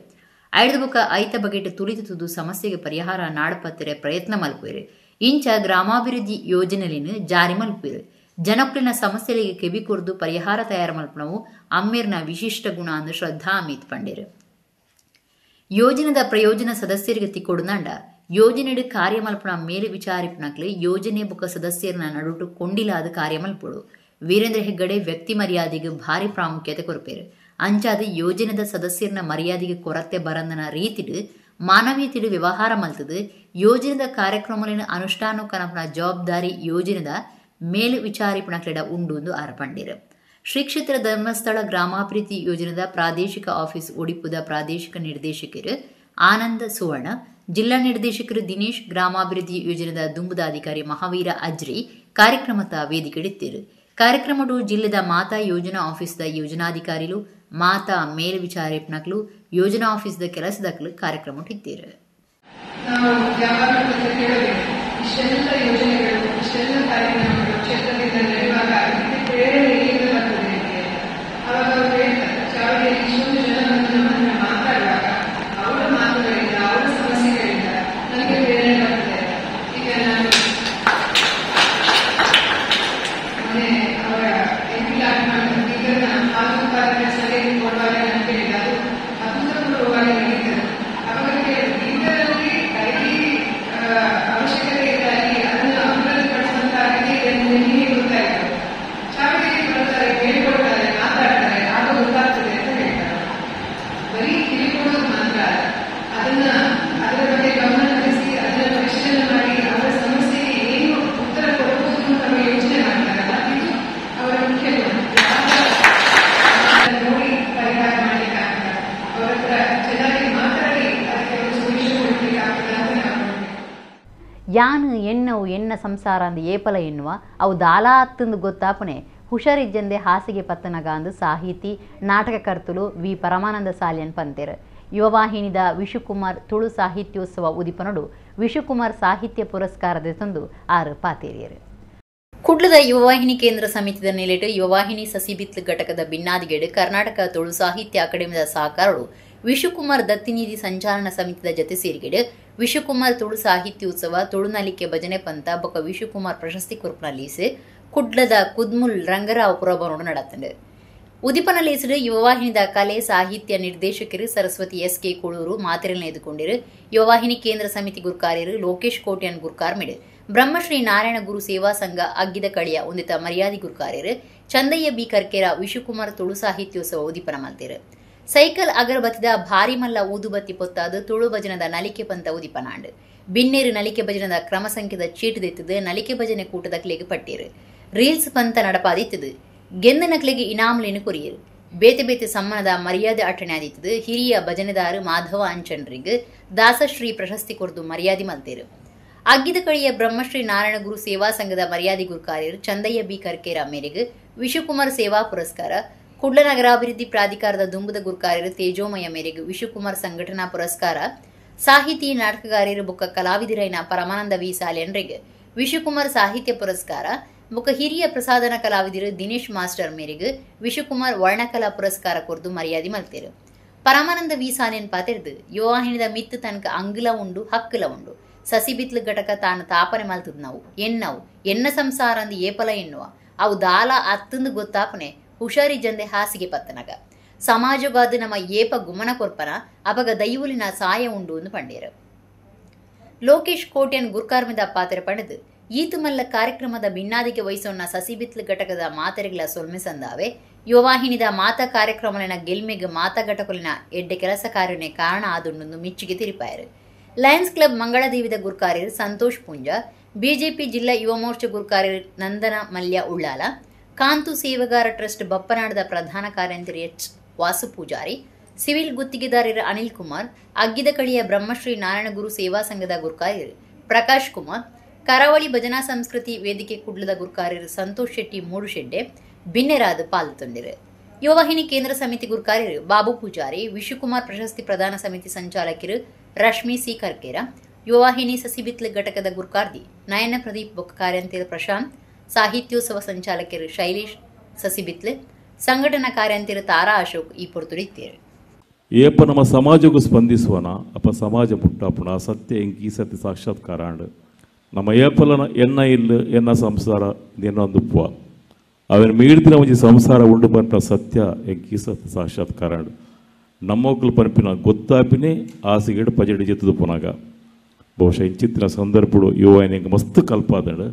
ಐದು ಬೊಕ್ಕ ಐತ ಬಗೆಟ್ ತುಳಿತು ಸಮಸ್ಯೆಗೆ ಪರಿಹಾರ ನಾಡಪತ್ತೆರೆ ಪ್ರಯತ್ನ ಮಲ್ಪೇರು. ಇಂಚ ಗ್ರಾಮಾಭಿವೃದ್ಧಿ ಯೋಜನೆಲಿನ ಜಾರಿ ಮಲ್ಪೇರು. ಜನಕ್ಕಳಿನ ಸಮಸ್ಯೆಗಳಿಗೆ ಕೆಬಿ ಕೊರ್ದು ಪರಿಹಾರ ತಯಾರು ಮಲ್ಪನವು ಅಮ್ಮೇರ್ನ ವಿಶಿಷ್ಟ ಗುಣ ಅಂದು ಶ್ರದ್ಧಾ ಅಮಿತ್ ಪಂಡೇರು. ಯೋಜನೆದ ಪ್ರಯೋಜನ ಸದಸ್ಯರಿಗೆ ತಿಕ್ಕೊಡುನಾಂಡ ಯೋಜನೆಡು ಕಾರ್ಯಮಲ್ಪನ ಮೇಲೆ ವಿಚಾರಿಪನಕ್ಲೆ ಯೋಜನೆ ಬೊಕ್ಕ ಸದಸ್ಯರನ್ನ ನಡುಟು ಕೊಂಡಿಲಾದ ಕಾರ್ಯಮಲ್ಪಡು. ವೀರೇಂದ್ರ ಹೆಗ್ಗಡೆ ವ್ಯಕ್ತಿ ಮರ್ಯಾದೆಗೆ ಭಾರಿ ಪ್ರಾಮುಖ್ಯತೆ ಕೊರಪೇರು. ಅಂಚಾದ ಯೋಜನೆದ ಸದಸ್ಯರನ್ನ ಮರ್ಯಾದೆಗೆ ಕೊರತೆ ಬರಂದನ ರೀತಿಡು ಮಾನವೀಯತೆಡು ವ್ಯವಹಾರ ಮಲ್ತದು. ಯೋಜನೆದ ಕಾರ್ಯಕ್ರಮಲಿನ ಅನುಷ್ಠಾನ ಕನಪನ ಜವಾಬ್ದಾರಿ ಯೋಜನೆದ ಮೇಲು ವಿಚಾರಿಪಣಕ್ಲೆಡ ಉಂಡು ಎಂದು ಆರಪಂಡೇರು. ಶ್ರೀ ಕ್ಷೇತ್ರ ಧರ್ಮಸ್ಥಳ ಗ್ರಾಮಾಭಿವೃದ್ಧಿ ಯೋಜನೆದ ಪ್ರಾದೇಶಿಕ ಆಫೀಸ್ ಒಡಿಪುದ ಪ್ರಾದೇಶಿಕ ನಿರ್ದೇಶಕರು ಆನಂದ ಸುವರ್ಣ, ಜಿಲ್ಲಾ ನಿರ್ದೇಶಕರು ದಿನೇಶ್, ಗ್ರಾಮಾಭಿವೃದ್ಧಿ ಯೋಜನೆದ ದುಂಬುದ ಅಧಿಕಾರಿ ಮಹಾವೀರ ಅಜ್ರಿ ಕಾರ್ಯಕ್ರಮದ ವೇದಿಕೆಡಿತ್ತೇರು. ಕಾರ್ಯಕ್ರಮಡು ಜಿಲ್ಲೆದ ಮಾತಾ ಯೋಜನಾ ಆಫೀಸ್ದ ಯೋಜನಾಧಿಕಾರಿಗಳು, ಮಾತಾ ಮೇಲು ವಿಚಾರಿಪನಕ್ಲು, ಯೋಜನಾ ಆಫೀಸ್ದ ಕೆಲಸದಕ್ಲು ಕಾರ್ಯಕ್ರಮ ಇತ್ತೇರು. ಯಾನು ಎನ್ನವು ಎನ್ನ ಸಂಸಾರ ಅಂದು ಏಪಲ ಎನ್ನುವ ಅವು ದಾಲಾತ್ತಂದು ಗೊತ್ತಾಪನೆ ಹುಷಾರಿಜ್ಜಂದೆ ಹಾಸಿಗೆ ಪತ್ತನಗ ಅಂದು ಸಾಹಿತಿ ನಾಟಕಕರ್ತಲು ವಿ ಪರಮಾನಂದ ಸಾಲಿಯನ್ ಪಂತೇರು. ಯುವವಾಹಿನಿದ ವಿಶುಕುಮಾರ್ ತುಳು ಸಾಹಿತ್ಯೋತ್ಸವ ಉದಿಪನಡು ವಿಶುಕುಮಾರ್ ಸಾಹಿತ್ಯ ಪುರಸ್ಕಾರದ ತಂದು ಆರು ಪಾತೇರಿಯರು. ಕುಡ್ಲದ ಯುವವಾಹಿನಿ ಕೇಂದ್ರ ಸಮಿತಿದ ನೆಲೆಟ್ಟು ಯುವವಾಹಿನಿ ಸಸಿಬಿತ್ಲು ಘಟಕದ ಭಿನ್ನಾದಿಗೆಡು ಕರ್ನಾಟಕ ತುಳು ಸಾಹಿತ್ಯ ಅಕಾಡೆಮಿದ ಸಹಕಾರಗಳು ವಿಶುಕುಮಾರ್ ದತ್ತಿನಿಧಿ ಸಂಚಾಲನ ಸಮಿತಿದ ಜತೆ ಸೇರಿಗೆಡು ವಿಶುಕುಮಾರ್ ತುಳು ಸಾಹಿತ್ಯೋತ್ಸವ, ತುಳುನಲಿಕೆ ಭಜನೆ ಪಂಥ ಬೊಕ್ಕ ವಿಶುಕುಮಾರ್ ಪ್ರಶಸ್ತಿ ಕುರ್ಪನಲೀಸು ಕುಡ್ಲದ ಕುದ್ಮುಲ್ ರಂಗರಾವ್ ಪುರಭವನೋಡು ನಡತಂಡು. ಉದಿಪನಲೀಸು ಯುವವಾಹಿನಿದ ಕಲೆ ಸಾಹಿತ್ಯ ನಿರ್ದೇಶಕರು ಸರಸ್ವತಿ ಎಸ್.ಕೆ. ಕೂಳೂರು ಮಾತೆರಲ್ನ ಎದುಕೊಂಡಿರು. ಯುವವಾಹಿನಿ ಕೇಂದ್ರ ಸಮಿತಿ ಗುರುಕಾರ್ಯರು ಲೋಕೇಶ್ ಕೋಟ್ಯನ್ ಗುರುಕಾರ್ಮಿಡು. ಬ್ರಹ್ಮಶ್ರೀ ನಾರಾಯಣ ಗುರು ಸೇವಾ ಸಂಘ ಅಗ್ಗಿದ ಕಳಿಯ ಒಂದಿತ ಮರ್ಯಾದಿ ಗುರುಕಾರ್ಯರು ಚಂದಯ್ಯ ಬಿ ಕರ್ಕೆರ ವಿಶುಕುಮಾರ್ ತುಳು ಸಾಹಿತ್ಯೋತ್ಸವ ಉದಿಪನ ಮಲ್ತೇರು. ಸೈಕಲ್ ಅಗರಬತ್ತಿದ ಭಾರಿ ಮಲ್ಲ ಊದುಬತ್ತಿ ಪೊತ್ತಾದು ತುಳು ಭಜನದ ನಲಿಕೆ ಪಂಥ ಉದಿಪನಾಂಡು. ಬಿನ್ನೇರು ನಲಿಕೆ ಭಜನದ ಕ್ರಮ ಸಂಖ್ಯೆದ ಚೀಟು ದೆತ್ತದು ನಲಿಕೆ ಭಜನೆ ಕೂಟದ ಕ್ಲೆಗೆ ಪಟ್ಟೇರು. ರೀಲ್ಸ್ ಪಂಥ ನಡಪಾದಿತ್ತದು. ಗೆಂದ ನಕ್ಲೆಗೆ ಇನಾಮ್ಲೇನು ಕೊರಿಯರು. ಬೇತೆ ಬೇತೆ ಸಮ್ಮನದ ಮರ್ಯಾದೆ ಅಟಣೆ ಆದಿತ್ತದು. ಹಿರಿಯ ಭಜನೆದಾರು ಮಾಧವ ಅಂಚನ್ರಿಗೆ ದಾಸಶ್ರೀ ಪ್ರಶಸ್ತಿ ಕೊರ್ದು ಮರ್ಯಾದೆ ಮಲ್ತೇರು. ಅಗ್ಗಿದ ಕಳಿಯ ಬ್ರಹ್ಮಶ್ರೀ ನಾರಾಯಣ ಗುರು ಸೇವಾ ಸಂಘದ ಮರ್ಯಾದೆ ಗುರುಕಾರ್ಯರು ಚಂದಯ್ಯ ಬಿ ಕರ್ಕೇರ ಮೇರೆಗೆ ವಿಶುಕುಮಾರ್ ಸೇವಾ ಪುರಸ್ಕಾರ, ಕುಡ್ಲ ನಗರಾಭಿವೃದ್ಧಿ ಪ್ರಾಧಿಕಾರದ ದುಂಬುದ ಗುರುಕಾರ್ಯರು ತೇಜೋಮಯ ಮೇರೆಗೆ ವಿಶುಕುಮಾರ್ ಸಂಘಟನಾ ಪುರಸ್ಕಾರ, ಸಾಹಿತಿ ನಾಟಕಗಾರರು ಬುಕ್ಕ ಕಲಾವಿದರೈನ ಪರಮಾನಂದ ವಿ ಸಾಲೆನ್ರಿಗೆ ವಿಶ್ವಕುಮಾರ್ ಸಾಹಿತ್ಯ ಪುರಸ್ಕಾರ ಬುಕ್ಕ ಹಿರಿಯ ಪ್ರಸಾದನ ಕಲಾವಿದರು ದಿನೇಶ್ ಮಾಸ್ಟರ್ ಮೇರೆಗೆ ವಿಶ್ವಕುಮಾರ್ ವರ್ಣಕಲಾ ಪುರಸ್ಕಾರ ಕೊರ್ದು ಮರ್ಯಾದೆ ಮಲ್ತೇರು. ಪರಮಾನಂದ ವಿ ಸಾಲೆನ್ ಪಾತೆರ್ದು ಯುವಾಹಿನಿದ ಮಿತ್ತು ತನಕ ಅಂಗುಲ ಉಂಡು ಹಕ್ಕಲ ಉಂಡು ಸಸಿಬಿತ್ಲು ಘಟಕ ತಾನು ತಾಪನೆ ಮಲ್ತದ್ ನಾವು ಎನ್ನ ಸಂಸಾರ ಅಂದು ಏಪಲ ಎನ್ನುವ ಅವು ದಾಲ ಅತ್ತಂದು ಗೊತ್ತಾಪನೆ ಹುಷಾರಿ ಜಂದೆ ಹಾಸಿಗೆ ಪತ್ತನಗ ಸಮಾಜಗಾದ ನಮ್ಮ ಏಪ ಗುಮನ ಕೊರ್ಪನ ಅಪಗ ದೈವುಲಿನ ಸಾಯ ಉಂಡು ಎಂದು ಪಂಡೇರು. ಲೋಕೇಶ್ ಕೋಟ್ಯನ್ ಗುರ್ಕಾರ್ಮಿದ ಪಾತ್ರೆ ಪಡೆದು ಈತು ಮಲ್ಲ ಕಾರ್ಯಕ್ರಮದ ಭಿನ್ನಾದಿಗೆ ವಹಿಸೋಣ ಸಸಿಬಿತ್ಲು ಘಟಕದ ಮಾತರೆಗಳ ಸೊಲ್ಮೆ ಸಂದಾವೆ ಯುವವಾಹಿನಿದ ಮಾತಾ ಕಾರ್ಯಕ್ರಮಲಿನ ಗೆಲ್ಮೆಗೆ ಮಾತಾ ಘಟಕಲಿನ ಎಡ್ಡೆ ಕೆಲಸ ಕಾರ್ಯನೇ ಕಾರಣ ಆದುಂಡು ಮಿಚ್ಚಿಗೆ ತಿರಿಪಾಯರು. Lions club ಮಂಗಳದೇವಿದ ಗುರ್ಕಾರ್ಯರು Santosh Punja, BJP ಜಿಲ್ಲಾ ಯುವ ಮೋರ್ಚಾ ಗುರ್ಕಾರ್ಯರು ನಂದನ ಮಲ್ಯ ಉಳ್ಳಾಲ, ಕಾಂತು ಸೇವೆಗಾರ ಟ್ರಸ್ಟ್ ಬಪ್ಪನಾಡದ ಪ್ರಧಾನ ಕಾರ್ಯಂತರಿ ಎಚ್ ವಾಸು ಪೂಜಾರಿ, ಸಿವಿಲ್ ಗುತ್ತಿಗೆದಾರರು ಅನಿಲ್ ಕುಮಾರ್, ಅಗ್ಗಿದ ಕಳಿಯ ಬ್ರಹ್ಮಶ್ರೀ ನಾರಾಯಣಗುರು ಸೇವಾ ಸಂಘದ ಗುರ್ಕಾರ್ಯರು ಪ್ರಕಾಶ್ ಕುಮಾರ್, ಕರಾವಳಿ ಭಜನಾ ಸಂಸ್ಕೃತಿ ವೇದಿಕೆ ಕುಡ್ಲದ ಗುರ್ಕಾರ್ಯರು ಸಂತೋಷ್ ಶೆಟ್ಟಿ ಮೂಡುಶೆಡ್ಡೆ ಬಿನ್ನೆರಾದು ಪಾಲು ತಂದಿರು. ಯುವವಾಹಿನಿ ಕೇಂದ್ರ ಸಮಿತಿ ಗುರ್ಕಾರ್ಯರು ಬಾಬು ಪೂಜಾರಿ, ವಿಶ್ವಕುಮಾರ್ ಪ್ರಶಸ್ತಿ ಪ್ರದಾನ ಸಮಿತಿ ಸಂಚಾಲಕರು ರಶ್ಮಿ ಸಿ ಕರ್ಕೇರ, ಯುವವಾಹಿನಿ ಸಸಿಬಿತ್ಲು ಘಟಕದ ಗುರ್ಕಾರ್ದಿ ನಯನ ಪ್ರದೀಪ್ ಬೊಕ್ಕ ಕಾರ್ಯಂತರ ಪ್ರಶಾಂತ್, ಸಾಹಿತ್ಯೋತ್ಸವ ಸಂಚಾಲಕರು ಶೈಲೇಶ್ ಸಸಿಬಿತ್ಲು, ಸಂಘಟನಾ ಕಾರ್ಯಂತರ ತಾರಾ ಅಶೋಕ್ ಈ ಪೊರ್ತುಡಿತ್ತೇರು. ಏಪ ನಮ್ಮ ಸಮಾಜಕ್ಕೂ ಸ್ಪಂದಿಸುವನ ಅಪ್ಪ ಸಮಾಜ ಪುಟ್ಟಾಪುಣ ಸತ್ಯ ಎಂಕಿ ಸತ್ಯ ಸಾಕ್ಷಾತ್ಕಾರ ನಮ್ಮ ಏಪಲನ ಎನ್ನ ಇಲ್ಲ ಎನ್ನ ಸಂಸಾರ ಎನ್ನೊಂದುಪ್ಪ ಅವನ ಮೀಡ್ದಿನ ಒಂಜಿ ಸಂಸಾರ ಉಂಡು ಬಂಟ ಸತ್ಯ ಎಂಕಿ ಸತ್ಯ ಸಾಕ್ಷಾತ್ಕಾರ ನಮ್ಮೊಕ್ಕಲು ಪನ್ಪಿನ ಗೊತ್ತಾಪಿನೇ ಆಸೆಗೇಡು ಪಜಡಿ ಜೆತ್ತದು ಪುನಗ ಬಹುಶಃ ಇಂಚಿತ್ತಿನ ಸಂದರ್ಭಡು ಯುವ ಮಸ್ತ್ ಕಲ್ಪಾದಡು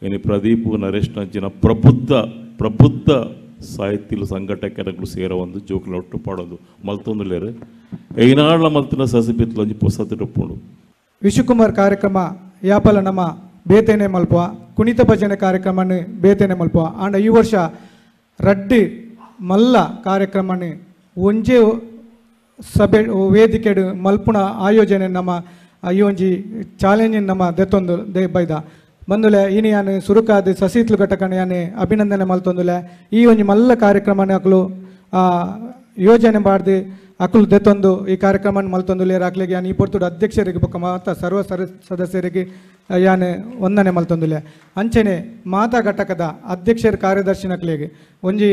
ಇನ್ನು ಪ್ರದೀಪ್ ನರೇಶ್ ನಂಚಿನ ಪ್ರಬುದ್ಧ ಸಾಹಿತ್ಯ ಸಂಘಟಕರು ಸೇರೋ ಒಂದು ಜೋಕುಲ ಒಟ್ಟು ಪಾಡೋದು ಮಲ್ತೊಂದು ಲೇರು ಐನಾಳ ಮಲ್ತಿನ ಸಸಿಬಿತ್ಲು ಒಂಜಿ ಪೊಸತ್ತು ಒಪ್ಪುಂಡು. ವಿಶ್ವಕುಮಾರ್ ಕಾರ್ಯಕ್ರಮ ಯಾಪಲ ನಮ್ಮ ಬೇತೇನೆ ಮಲ್ಪುವ ಕುಣಿತ ಭಜನೆ ಕಾರ್ಯಕ್ರಮನ ಬೇತೇನೆ ಮಲ್ಪುವ ಆಂಡ ಈ ವರ್ಷ ರಡ್ಡಿ ಮಲ್ಲ ಕಾರ್ಯಕ್ರಮನ ಒಂಜೇ ಸಭೆ ವೇದಿಕೆ ಮಲ್ಪುಣ ಆಯೋಜನೆ ನಮ್ಮ ಈ ಒಂಜಿ ಚಾಲೆಂಜ್ ನಮ್ಮ ದೆತ್ತೊಂದು ಬೈದ ಬಂದುಲೆ ಇನಿ ಯಾನು ಸುರುಕಾದ ಸಸಿತ್ಲು ಘಟಕನ ಯಾನೆ ಅಭಿನಂದನೆ ಮಲ್ತೊಂದುಲೆ ಈ ಒಂಜಿ ಮಲ್ಲ ಕಾರ್ಯಕ್ರಮನ ಅಕಲು ಯೋಜನೆ ಮಾಡ್ದು ಅಕಲು ದೆತ್ತೊಂದು ಈ ಕಾರ್ಯಕ್ರಮ ಮಲ್ತೊಂದುಲೇರು ಅಕ್ಲಿಗೆ ಯಾನು ಈ ಪೊರ್ತುಡು ಅಧ್ಯಕ್ಷರಿಗೆ ಬೊಕ್ಕ ಮಾತ ಸರ್ವ ಸದಸ್ಯರಿಗೆ ಯಾನು ವಂದನೆ ಮಲ್ತೊಂದುಲೆ ಅಂಚನೆ ಮಾತಾ ಘಟಕದ ಅಧ್ಯಕ್ಷರ ಕಾರ್ಯದರ್ಶಿನ ಅಕ್ಲಿಗೆ ಒಂಜಿ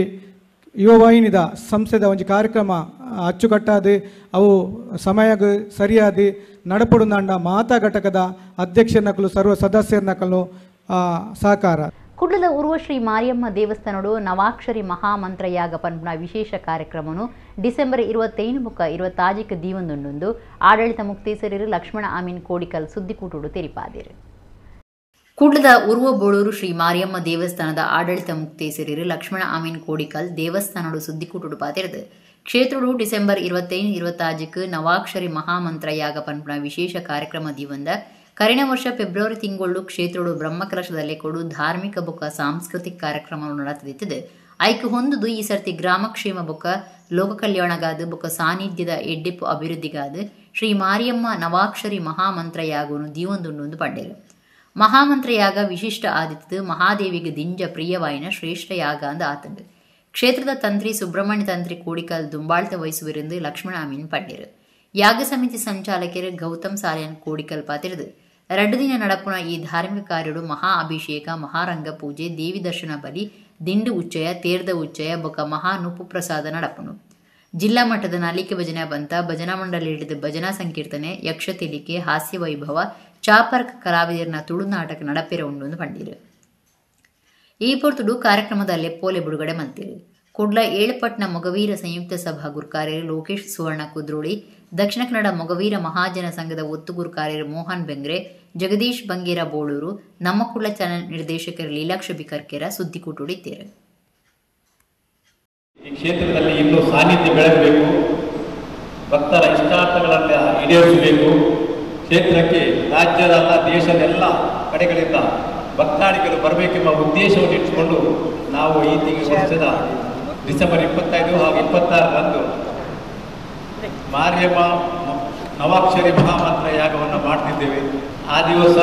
ಯುವವಾಹಿನಿದ ಸಂಸ್ಥೆದ ಒಂಜಿ ಕಾರ್ಯಕ್ರಮ ಅಚ್ಚುಕಟ್ಟಾದು ಅವು ಸಮಯಗ ಸರಿಯಾದ ನಡಪಡುಂದಾಂಡ ಮಾತಾ ಘಟಕದ ಅಧ್ಯಕ್ಷರನಕಲು ಸರ್ವ ಸದಸ್ಯರನಕಲು ಸಹಕಾರ. ಕುಡ್ಲದ ಉರ್ವಶ್ರೀ ಮಾರಿಯಮ್ಮ ದೇವಸ್ಥಾನಡು ನವಾಕ್ಷರಿ ಮಹಾಮಂತ್ರಯಾಗ ಪನ್ಪುನ ವಿಶೇಷ ಕಾರ್ಯಕ್ರಮನು ಡಿಸೆಂಬರ್ 25-26 ದೀವಂದುಂಡು ಆಡಳಿತ ಮುಕ್ತೇಸರರು ಲಕ್ಷ್ಮಣ ಆಮೀನ್ ಕೋಡಿಕಲ್ ಸುದ್ದಿಕೂಟುಡು ತೆರಿಪಾದಿರು. ಕುಡ್ಲದ ಉರ್ವ ಬೋಳೂರು ಶ್ರೀ ಮಾರಿಯಮ್ಮ ದೇವಸ್ಥಾನದ ಆಡಳಿತ ಮುಕ್ತೇಸರರು ಲಕ್ಷ್ಮಣ ಆಮೀನ್ ಕೋಡಿಕಲ್ ದೇವಸ್ಥಾನಡು ಸುದ್ದಿಕೂಟುಡು ಪಾತೆರದು ಕ್ಷೇತ್ರಡು ಡಿಸೆಂಬರ್ 25-26 ನವಾಕ್ಷರಿ ಮಹಾಮಂತ್ರಯಾಗ ಪನ್ಪುನ ವಿಶೇಷ ಕಾರ್ಯಕ್ರಮ ದೀವಂದ ಕರಿನ ವರ್ಷ ಫೆಬ್ರವರಿ ತಿಂಗಳು ಕ್ಷೇತ್ರಡು ಬ್ರಹ್ಮಕಲಶದಲ್ಲಿ ಕೊಡು ಧಾರ್ಮಿಕ ಬೊಕ್ಕ ಸಾಂಸ್ಕೃತಿಕ ಕಾರ್ಯಕ್ರಮವನ್ನು ನಡೆದಿದೆ. ಐಕ್ಯ ಹೊಂದುದು ಈ ಸರ್ತಿ ಗ್ರಾಮಕ್ಷೇಮ ಬೊಕ್ಕ ಲೋಕ ಕಲ್ಯಾಣಗಾದ ಬೊಕ್ಕ ಸಾನ್ನಿಧ್ಯದ ಎಡ್ಡೆಪ್ಪು ಅಭಿವೃದ್ಧಿಗಾದ ಶ್ರೀ ಮಾರಿಯಮ್ಮ ನವಾಕ್ಷರಿ ಮಹಾಮಂತ್ರಯಾಗವನ್ನು ದೀವೊಂದುಂಡು ಪಡ್ಡೇರು. ಮಹಾಮಂತ್ರಯಾಗ ವಿಶಿಷ್ಟ ಆದಿತ್ಯದ ಮಹಾದೇವಿಗೆ ದಿಂಜ ಪ್ರಿಯವಾಯಿನ ಶ್ರೇಷ್ಠ ಯಾಗ ಅಂದ ಆತಂಡು. ಕ್ಷೇತ್ರದ ತಂತ್ರಿ ಸುಬ್ರಹ್ಮಣ್ಯ ತಂತ್ರಿ ಕೋಡಿಕಲ್ ದುಂಬಾಳ್ತ ವಹಿಸುವರೆಂದು ಲಕ್ಷ್ಮಣ ಅಮೀನ್ ಪಡ್ಡೇರು. ಯಾಗ ಸಮಿತಿ ಸಂಚಾಲಕರು ಗೌತಮ್ ಸಾಲಿಯನ್ ಕೋಡಿಕಲ್ ಪಾತಿರದು 2 ದಿನ ನಡಪುನ ಈ ಧಾರ್ಮಿಕ ಕಾರ್ಯಡು ಮಹಾ ಅಭಿಷೇಕ, ಮಹಾರಂಗ ಪೂಜೆ, ದೇವಿ ದರ್ಶನ ಬಲಿ, ದಿಂಡು ಉಚ್ಚಯ, ತೇರ್ದ ಉಚ್ಚಯ ಬೊಕ್ಕ ಮಹಾ ನುಪ್ಪು ಪ್ರಸಾದ ನಡಪುನು. ಜಿಲ್ಲಾ ಮಟ್ಟದ ನಾಲಿಕೆ ಭಜನಾ ಬಂತ, ಭಜನಾ ಮಂಡಳಿ ಹಿಡಿದ ಭಜನಾ ಸಂಕೀರ್ತನೆ, ಯಕ್ಷ ತೆಲಿಕೆ, ಹಾಸ್ಯ ವೈಭವ, ಚಾಪರ್ಕ ಕಲಾವಿದರನ ತುಳು ನಾಟಕ ನಡಪೆರ ಉಂಡು ಪಂಡಿರು. ಈ ಪೊರ್ತುಡು ಕಾರ್ಯಕ್ರಮದಲ್ಲಿ ಪೋಲೆ ಬಿಡುಗಡೆ ಮಂತಿರು. ಕುಡ್ಲ ಏಳಪಟ್ನ ಮೊಗವೀರ ಸಂಯುಕ್ತ ಸಭಾ ಗುರ್ಕಾರ್ಯರು ಲೋಕೇಶ್ ಸುವರ್ಣ ಕುದ್ರೋಳಿ, ದಕ್ಷಿಣ ಕನ್ನಡ ಮೊಗವೀರ ಮಹಾಜನ ಸಂಘದ ಒತ್ತು ಗುರ್ಕಾರ್ಯರು ಮೋಹನ್ ಬೆಂಗ್ರೆ, ಜಗದೀಶ್ ಬಂಗೇರ ಬೋಳೂರು, ನಮ್ಮ ಕುಡ್ಲ ಚಾನೆಲ್ ನಿರ್ದೇಶಕರು ಲೀಲಾಕ್ಷ ಬಿಕರ್ಕೆರ ಸುದ್ದಿಕೂಟುಡಿದ್ದೇರು. ಈ ಕ್ಷೇತ್ರದಲ್ಲಿ ಇನ್ನೂ ಸಾನ್ನಿಧ್ಯ ಬೆಳಗಬೇಕು, ಭಕ್ತರ ಇಷ್ಟಾರ್ಥಗಳನ್ನು ಈಡೇರಿಸಬೇಕು. ಕ್ಷೇತ್ರಕ್ಕೆ ರಾಜ್ಯದಲ್ಲ ದೇಶದ ಎಲ್ಲ ಕಡೆಗಳಿಂದ ಭಕ್ತಾದಿಗಳು ಬರಬೇಕೆಂಬ ಉದ್ದೇಶವನ್ನು ಇಟ್ಟುಕೊಂಡು ನಾವು ಈ ವರ್ಷದ ಡಿಸೆಂಬರ್ 25 ಹಾಗೂ 26ರಂದು ಮಾರಿಯಮ್ಮ ನವಾಕ್ಷರಿ ಮಹಾಮಂತ್ರ ಯಾಗವನ್ನು ಮಾಡ್ತಿದ್ದೇವೆ. ಆ ದಿವಸ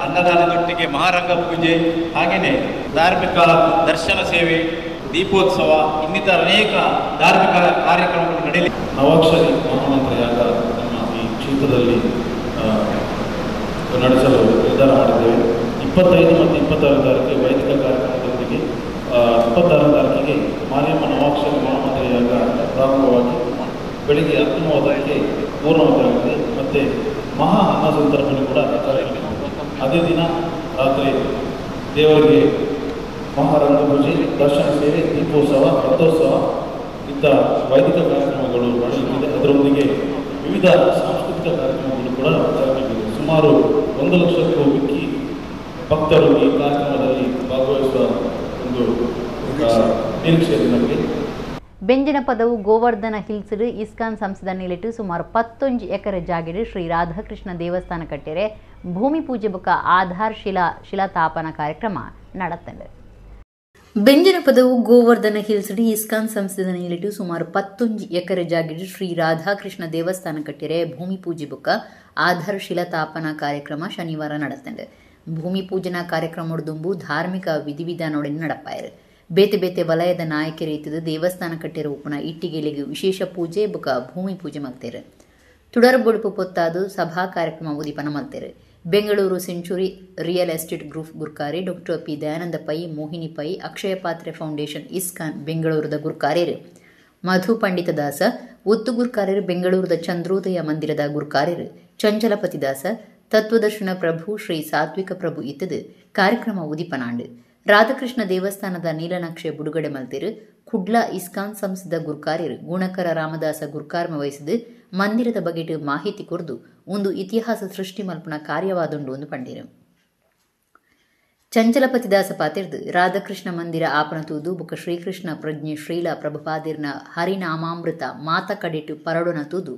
ಅನ್ನದಾನದೊಟ್ಟಿಗೆ ಮಹಾರಂಗ ಪೂಜೆ, ಹಾಗೆಯೇ ಧಾರ್ಮಿಕ ದರ್ಶನ ಸೇವೆ, ದೀಪೋತ್ಸವ ಇನ್ನಿತರ ಅನೇಕ ಧಾರ್ಮಿಕ ಕಾರ್ಯಕ್ರಮಗಳು ನಡೆಯಲಿ. ನವಾಕ್ಷರಿ ಮಹಾಮಂತ್ರಯಾಗ ನಮ್ಮ ಈ ಕ್ಷೇತ್ರದಲ್ಲಿ ನಡೆಸಲು ನಿರ್ಧಾರ ಮಾಡಿದ್ದೇವೆ. 25 ಮತ್ತು 26 ತಾರೀಕಿಗೆ ವೈದಿಕ ಕಾರ್ಯಕ್ರಮದೊಂದಿಗೆ 26 ತಾರೀಕಿಗೆ ಮಾರಿಯಮ್ಮ ನವಾಕ್ಷರಿ ಮಹಾಮಂತ್ರಯಾಗ ಪ್ರಾರಂಭವಾಗಿ ಬೆಳಿಗ್ಗೆ 10:30ಕ್ಕೆ ಪೂರ್ಣವಾಗಲಿದೆ. ಮತ್ತು ಮಹಾ ಅನ್ನ ಸಂತರ್ಪಣೆ ಕೂಡ ಕಾರ್ಯಕ್ರಮ. ಅದೇ ದಿನ ರಾತ್ರಿ ದೇವರಿಗೆ ಮಹಾರಂಗಪೂಜೆ, ದರ್ಶನ ಸೇವೆ, ದೀಪೋತ್ಸವ, ರಥೋತ್ಸವ ಇಂಥ ವೈದಿಕ ಕಾರ್ಯಕ್ರಮಗಳು ನಡೆಯಲಿದೆ. ಅದರೊಂದಿಗೆ ವಿವಿಧ ಸಾಂಸ್ಕೃತಿಕ ಕಾರ್ಯಕ್ರಮಗಳು ಕೂಡ ಜರುಗಲಿದೆ. ಸುಮಾರು 1 ಲಕ್ಷಕ್ಕೂ ಮಿಕ್ಕಿ ಭಕ್ತರು ಈ ಕಾರ್ಯಕ್ರಮದಲ್ಲಿ ಭಾಗವಹಿಸುವ ಒಂದು ನಿರೀಕ್ಷೆ ಇದೆ ನಮಗೆ. ಬೆಂಜಿನ ಪದವು ಗೋವರ್ಧನ ಹಿಲ್ಸ್ ಇಸ್ಕಾನ್ ಸಂಸ್ಥದ ನೀಲಿಟ್ಟು ಸುಮಾರು 11 ಎಕರೆ ಜಾಗಿಡು ಶ್ರೀ ರಾಧಾಕೃಷ್ಣ ದೇವಸ್ಥಾನ ಕಟ್ಟೆರೆ ಭೂಮಿ ಪೂಜೆ ಬುಕ್ಕ ಆಧಾರ್ ಶಿಲಾತಾಪನ ಕಾರ್ಯಕ್ರಮ ನಡೆತಂಡೆ. ಬೆಂಜಿನ ಪದವು ಗೋವರ್ಧನ ಹಿಲ್ಸ್ ಇಸ್ಕಾನ್ ಸಂಸ್ಥದ ನೀಲಿಟ್ಟು ಸುಮಾರು 11 ಎಕರೆ ಜಾಗಿಡು ಶ್ರೀ ರಾಧಾಕೃಷ್ಣ ದೇವಸ್ಥಾನ ಕಟ್ಟೆರೆ ಭೂಮಿ ಪೂಜೆ ಬುಕ್ಕ ಆಧಾರ್ ಶಿಲಾತಾಪನ ಕಾರ್ಯಕ್ರಮ ಶನಿವಾರ ನಡೆತಂಡೆ. ಭೂಮಿ ಪೂಜನಾ ಕಾರ್ಯಕ್ರಮದುಂಬು ಧಾರ್ಮಿಕ ವಿಧಿವಿಧಾನೊಡನೆ ನಡಪಾಯರು. ಬೇತೆ ಬೇತೆ ವಲಯದ ನಾಯಕರು ಇತ್ತದ ದೇವಸ್ಥಾನ ಕಟ್ಟಿರೋ ಉಪನ ಇಟ್ಟಿಗೆಲಿಗೆ ವಿಶೇಷ ಪೂಜೆ ಬುಕ ಭೂಮಿ ಪೂಜೆ ಮಾಡ್ತಾರೆ. ತುಡರ್ ಬೊಡುಪು ಪೊತ್ತಾದು ಸಭಾ ಕಾರ್ಯಕ್ರಮ ಉದಿಪನ ಮಾಡ್ತಾರೆ. Bengaluru Century Real Estate Group ಗುರ್ಕಾರಿ doctor P Dayananda Pai, Mohini Pai, Akshaya Patra Foundation ISKCON ಬೆಂಗಳೂರದ ಗುರ್ಕಾರ್ಯರು, ಮಧು ಪಂಡಿತ ದಾಸ ಒತ್ತು ಗುರ್ಕಾರ್ಯರು ಬೆಂಗಳೂರದ ಚಂದ್ರೋದಯ ಮಂದಿರದ ಗುರ್ಕಾರ್ಯರು, ಚಂಚಲಪತಿ ದಾಸ, ತತ್ವದರ್ಶನ ಪ್ರಭು ಶ್ರೀ ಸಾತ್ವಿಕ ಪ್ರಭು ಇತ್ತದು ಕಾರ್ಯಕ್ರಮ ಉದಿಪನಾಂಡು. ರಾಧಾಕೃಷ್ಣ ದೇವಸ್ಥಾನದ ನೀಲನಕ್ಷೆ ಬಿಡುಗಡೆ ಮಲ್ತಿರು. ಕುಡ್ಲ ಇಸ್ಕಾನ್ ಸಂಸ್ಥದ ಗುರ್ಕಾರ್ಯರು ಗುಣಕರ ರಾಮದಾಸ ಗುರ್ಕಾರ್ಮ ವಹಿಸಿದು ಮಂದಿರದ ಬಗೆಟ್ ಮಾಹಿತಿ ಕೊರ್ದು ಒಂದು ಇತಿಹಾಸ ಸೃಷ್ಟಿ ಮಲ್ಪನ ಕಾರ್ಯವಾದುಂಡು ಒಂದು ಪಂಡಿರು. ಚಂಚಲಪತಿದಾಸ ಪಾತಿರ್ದು ರಾಧಾಕೃಷ್ಣ ಮಂದಿರ ಆಪನ ತೂದು ಬುಕ ಶ್ರೀಕೃಷ್ಣ ಪ್ರಜ್ಞೆ ಶ್ರೀಲ ಪ್ರಭುಪಾದಿರ್ನ ಹರಿನಾಮಾಮೃತ ಮಾತ ಕಡೆಟು ಪರಡೊನ ತೂದು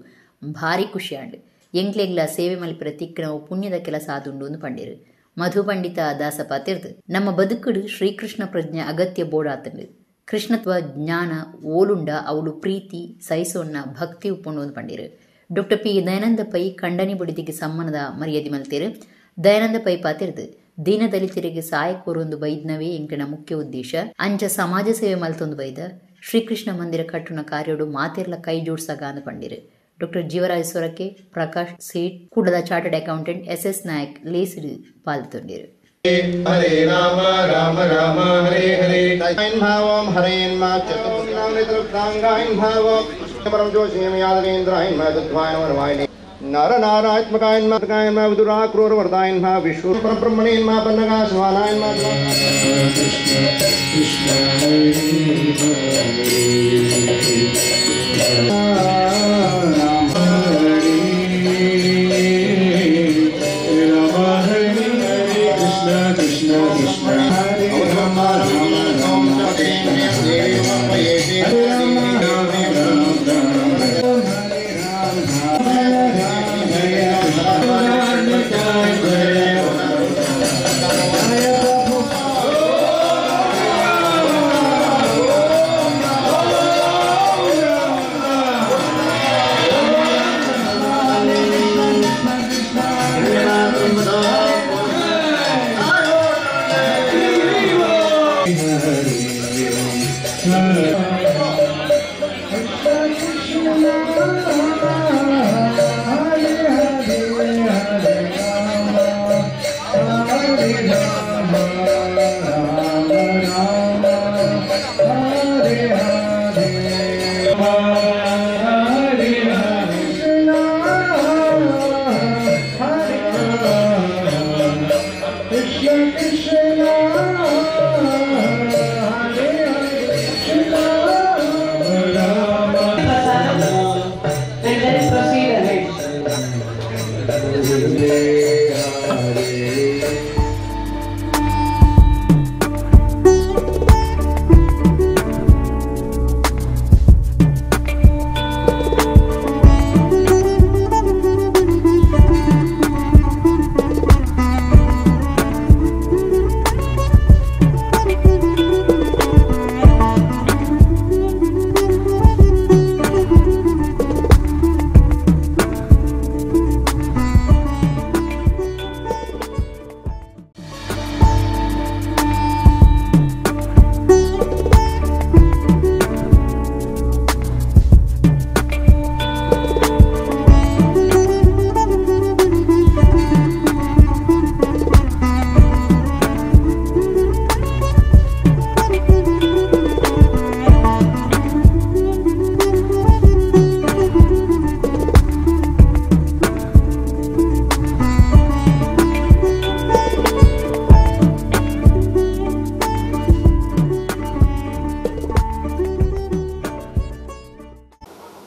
ಭಾರಿ ಖುಷಿಯಾಂಡು. ಎಂಕ್ಲೆಗ್ಲ ಸೇವೆ ಮಲ್ಪಿರ ತಿಕ್ಕನವು ಪುಣ್ಯದ ಕೆಲಸ ಆದುಂಡು ಒಂದು ಪಂಡಿರು. ಮಧು ಪಂಡಿತ ದಾಸ ಪಾತಿರ್ದು ನಮ್ಮ ಬದುಕುಡು ಶ್ರೀಕೃಷ್ಣ ಪ್ರಜ್ಞೆ ಅಗತ್ಯ ಬೋಡಾತಂಡು. ಕೃಷ್ಣತ್ವ ಜ್ಞಾನ ಓಲುಂಡ ಅವಳು ಪ್ರೀತಿ ಸೈಸೋನ್ನ ಭಕ್ತಿ ಉಪ್ಪುಂಡು ಒಂದು ಪಂಡಿರು. ಡಾಕ್ಟರ್ ಪಿ ದಯಾನಂದ ಪೈ ಖಂಡನಿ ಬುಡಿದಿಗೆ ಸಮ್ಮನದ ಮರ್ಯಾದೆ ಮಲ್ತಿರು. ದಯಾನಂದ ಪೈ ಪಾತಿರ್ದು ದೀನದಲಿತರಿಗೆ ಸಹಾಯ ಕೋರೊಂದು ಬೈದ್ನವೇ ಎಂಕನ ಮುಖ್ಯ ಉದ್ದೇಶ. ಅಂಚ ಸಮಾಜ ಸೇವೆ ಮಲ್ತೊಂದು ಬೈದ ಶ್ರೀಕೃಷ್ಣ ಮಂದಿರ ಕಟ್ಟುನ ಕಾರ್ಯೋಡು ಮಾತೆರ್ಲ ಕೈ ಜೋಡ್ಸಾಗ ಅಂದು ಪಂಡಿರು. ಡಾಕ್ಟರ್ ಜೀವರಾಜ್ ಸೊರಕೆ, ಪ್ರಕಾಶ್ ಸೇಠ್, ಕೂಡದ ಚಾರ್ಟರ್ಡ್ ಅಕೌಂಟೆಂಟ್ SS ನಾಯಕ್ ಲೇಸಿಡು ಪಾಲ್ಗೊಂಡಿರು. ಹರೇ ರಾಮ ರಾಮ ರಾಮ ಹರೇ ಹರೇ ಭಾವಂ ಹರೇನ್ ಮಾ ಚತುರ್ನಾಮೃತಾಂಗಾಯನ್ ಭಾವಂ ಪರಂ ಜೋಷಿಯಂ ಯಾದವೇಂದ್ರಾಯನ್ ಮಾ ತದ್ವಾಯನ ವರವಾಯನೆ ನರ ನಾರಾತ್ಮಕಾಯನ್ ಮಾ ತಕಾಯನ್ ಮಾ ವಿದುರಾ ಕ್ರೂರ ವರದಾಯನ್ ಮಾ ವಿಶ್ವ ಪರಬ್ರಹ್ಮಣೇನ್ ಮಾ ಪನ್ನಗಾ ಸ್ವಾನಾಯನ್ ಮಾ Krishna Krishna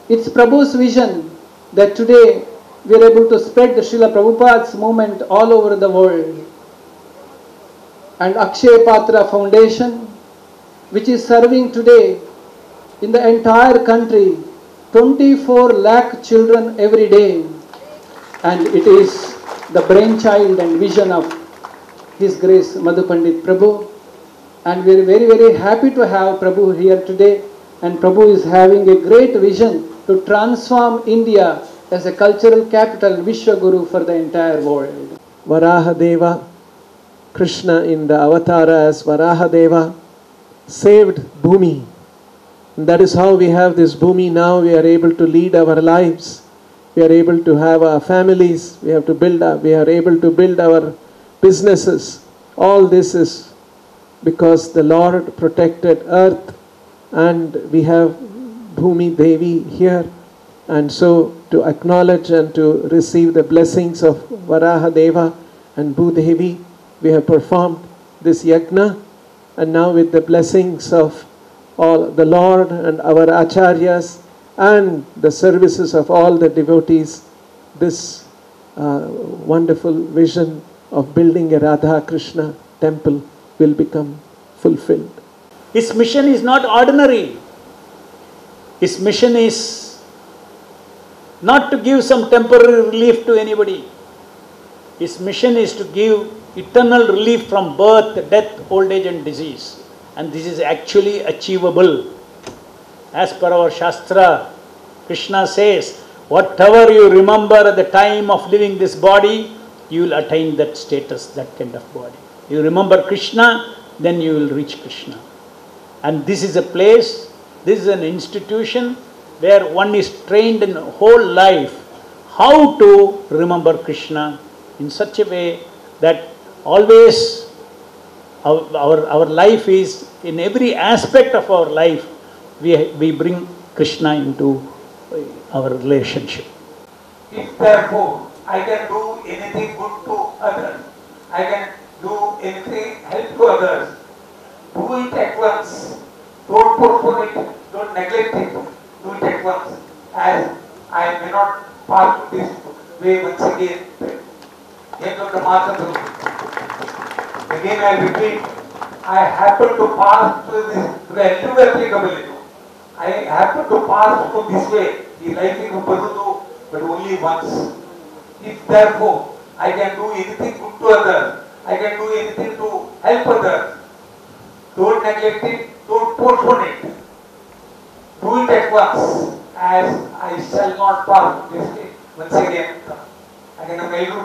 It's Prabhu's vision that today we are able to spread the Srila Prabhupada's movement all over the world. And Akshay Patra Foundation, which is serving today in the entire country 24 lakh children every day, and it is the brainchild and vision of His Grace Madhu Pandit Prabhu, and we are very, very happy to have Prabhu here today, and Prabhu is having a great vision to transform India as a cultural capital, Vishwaguru for the entire world. Varahadeva, Krishna in the avatara as Varahadeva, saved Bhumi. And that is how we have this Bhumi now. We are able to lead our lives. We are able to have our families. We are able to build our businesses. All this is because the Lord protected earth, and we have Bhumi Devi here. And so to acknowledge and to receive the blessings of Varahadeva and Bhudevi, we have performed this yajna, and now with the blessings of all the Lord and our acharyas and the services of all the devotees, this wonderful vision of building a Radha Krishna temple will become fulfilled. His mission is not ordinary. His mission is not to give some temporary relief to anybody. His mission is to give eternal relief from birth, death, old age and disease. And this is actually achievable. As per our Shastra, Krishna says, whatever you remember at the time of living this body, you will attain that status, that kind of body. You remember Krishna, then you will reach Krishna. And this is a place, this is an institution where one is trained in whole life how to remember Krishna in such a way that always our life is, in every aspect of our life, we bring Krishna into our relationship. If therefore I can do anything good to others, I can do anything help to others, do it at once. Don't postpone it, don't neglect it, do it at once. As I may not pass this way once again. Again I repeat, I happen to pass through this applicability. I happen to pass through this way. The life is but only once. If therefore I can do anything good to others, I can do anything to help others, don't neglect it, don't postpone it. Do it at once, as I shall not pass this way once again. ಹಾಗೆ ನಮ್ಮ ಎಲ್ಲರೂ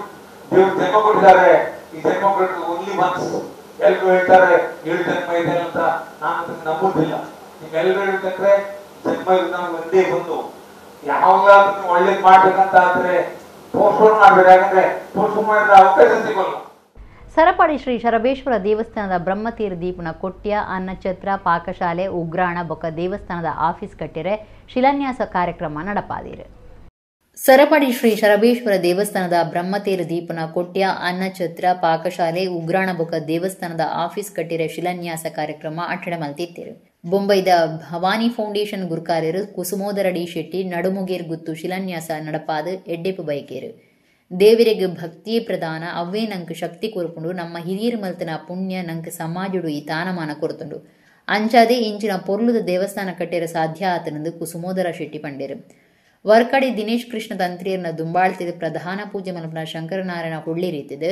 ದೇವರು ಜನ್ಮ ಕೊಟ್ಟಿದ್ದಾರೆ, ಈ ಜನ್ಮ ಕೊಟ್ಟಿದ್ದು ಓನ್ಲಿ ಒನ್ಸ್. ಎಲ್ಲರೂ ಹೇಳ್ತಾರೆ 7 ಜನ್ಮ ಇದೆ ಅಂತ, ನಾನು ಅದನ್ನು ನಂಬುದಿಲ್ಲ. ನಿಮ್ಮೆಲ್ಲರೂ ಹೇಳ್ತಂದ್ರೆ ಜನ್ಮ ನಮ್ಗೆ ಒಂದೇ ಬಂದು, ಯಾವಾಗಲಾದ್ರೂ ನೀವು ಒಳ್ಳೇದು ಮಾಡ್ಬೇಕಂತ ಆದ್ರೆ ಪೋಸ್ಟ್ಪೋನ್ ಮಾಡ್ಬೇಕು, ಯಾಕಂದ್ರೆ ಪೋಸ್ಟ್ಪೋನ್ ಮಾಡಿದ್ರೆ ಅವಕಾಶ ಸಿಗೋಲ್ಲ. ಸರಪಡಿ ಶ್ರೀ ಶರಬೇಶ್ವರ ದೇವಸ್ಥಾನದ ಬ್ರಹ್ಮತೀರ್ ದೀಪನ ಕೊಟ್ಯ ಅನ್ನಛತ್ರ ಪಾಕಶಾಲೆ ಉಗ್ರಾಣ ಬೊಕ್ಕ ದೇವಸ್ಥಾನದ ಆಫೀಸ್ ಕಟ್ಟಿರೆ ಶಿಲಾನ್ಯಾಸ ಕಾರ್ಯಕ್ರಮ ನಡಪಾದಿರು. ಸರಪಡಿ ಶ್ರೀ ಶರಬೇಶ್ವರ ದೇವಸ್ಥಾನದ ಬ್ರಹ್ಮತೀರ್ ದೀಪನ ಕೊಟ್ಯ ಅನ್ನಛತ್ರ ಪಾಕಶಾಲೆ ಉಗ್ರಾಣ ಬೊಕ್ಕ ದೇವಸ್ಥಾನದ ಆಫೀಸ್ ಕಟ್ಟಿರೆ ಶಿಲಾನ್ಯಾಸ ಕಾರ್ಯಕ್ರಮ ಅಟ್ಟಡ ಮಲ್ತಿತ್ತೇರು. ಬೊಂಬೈದ ಭವಾನಿ ಫೌಂಡೇಶನ್ ಗುರುಕಾರ್ಯರು ಕುಸುಮೋದರ ಡಿ ಶೆಟ್ಟಿ ನಡುಮುಗೇರ್ ಗುತ್ತು ಶಿಲಾನ್ಯಾಸ ನಡಪಾದ ಎಡ್ಡೆಪ್ಪು ಬೈಕೇರು. ದೇವರಿಗೆ ಭಕ್ತಿ ಪ್ರಧಾನ ಅವೇ ನಂಗೆ ಶಕ್ತಿ ಕೊರ್ಪುಂಡು, ನಮ್ಮ ಹಿರಿಯರು ಮಲ್ತನ ಪುಣ್ಯ ನಂಗೆ ಸಮಾಜಡು ಈ ತಾನಮಾನ ಕೊರ್ತುಂಡು ಅಂಚಾದೆ ಇಂಚಿನ ಪೊರ್ಲುದ ದೇವಸ್ಥಾನ ಕಟ್ಟೆರ ಸಾಧ್ಯ ಆತನಂದು ಕುಸುಮೋದರ ಶೆಟ್ಟಿ ಪಂಡೇರು. ವರ್ಕಡಿ ದಿನೇಶ್ ಕೃಷ್ಣ ತಂತ್ರಿಯರ್ನ ದುಂಬಾಳ್ತಿದ ಪ್ರಧಾನ ಪೂಜೆ ಮಲ್ಪನ ಶಂಕರನಾರಾಯಣ ಹುಳ್ಳಿ ರೀತಿದ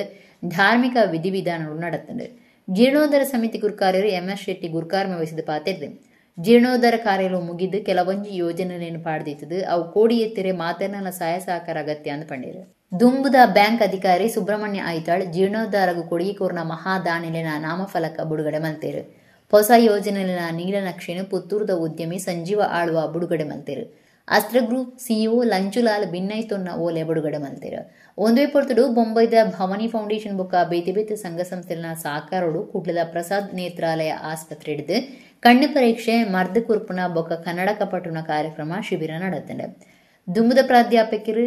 ಧಾರ್ಮಿಕ ವಿಧಿವಿಧಾನಗಳು ನಡೆತಂಡು. ಜೀರ್ಣೋದ್ಧಾರ ಸಮಿತಿ ಗುರುಕಾರ್ಯರು MS ಶೆಟ್ಟಿ ಗುರುಕಾರ್ಮ ವಹಿಸಿದ ಪಾತಿರ್ದೆ. ಜೀರ್ಣೋದ್ಧಾರ ಕಾರ್ಯಗಳು ಮುಗಿದು ಕೆಲವೊಂಜಿ ಯೋಜನೆಯನ್ನು ಪಾಡ್ದಿತ್ತದು, ಅವು ಕೋಡಿ ಎತ್ತಿರೆ ಮಾತರ್ನಲ ಸಹಾಯ ಸಹಕಾರ ಅಗತ್ಯ ಅಂತ ಪಂಡೇರು. ದುಂಬುದ ಬ್ಯಾಂಕ್ ಅಧಿಕಾರಿ ಸುಬ್ರಹ್ಮಣ್ಯ ಐತಾಳ್ ಜೀರ್ಣೋದ್ಧಾರಗೂ ಕೊಡಿಯಕೂರ್ನ ಮಹಾದಾನಿಲಿನ ನಾಮಫಲಕ ಬಿಡುಗಡೆ ಮಲ್ತೇರು. ಹೊಸ ಯೋಜನೆಲಿನ ನೀಲನಕ್ಷೆನು ಪುತ್ತೂರದ ಉದ್ಯಮಿ ಸಂಜೀವ ಆಳ್ವ ಬಿಡುಗಡೆ ಮಲ್ತೇರು. ಅಸ್ತ್ರ ಗ್ರೂಪ್ CEO ಲಂಚುಲಾಲ್ ಭಿನ್ನೈತೊನ್ನ ಓಲೆ ಬಿಡುಗಡೆ ಮಲ್ತೇರು. ಒಂದೇ ಪೊರ್ತುಡು ಬೊಂಬೈದ ಭವಾನಿ ಫೌಂಡೇಶನ್ ಬೊಕ್ಕ ಬೇತೆ ಬೇತೆ ಸಂಘ ಸಂಸ್ಥೆಲಿನ ಸಾಕಾರೋಡು ಕುಡ್ಲದ ಪ್ರಸಾದ್ ನೇತ್ರಾಲಯ ಆಸ್ಪತ್ರೆ ಹಿಡಿದು ಕಣ್ಣು ಪರೀಕ್ಷೆ ಮರ್ದ ಕುರ್ಪುನ ಬೊಕ್ಕ ಕನ್ನಡ ಕಪಟುನ ಕಾರ್ಯಕ್ರಮ ಶಿಬಿರ ನಡೆತಂಡೆ. ದುಂಬುದ ಪ್ರಾಧ್ಯಾಪಕರು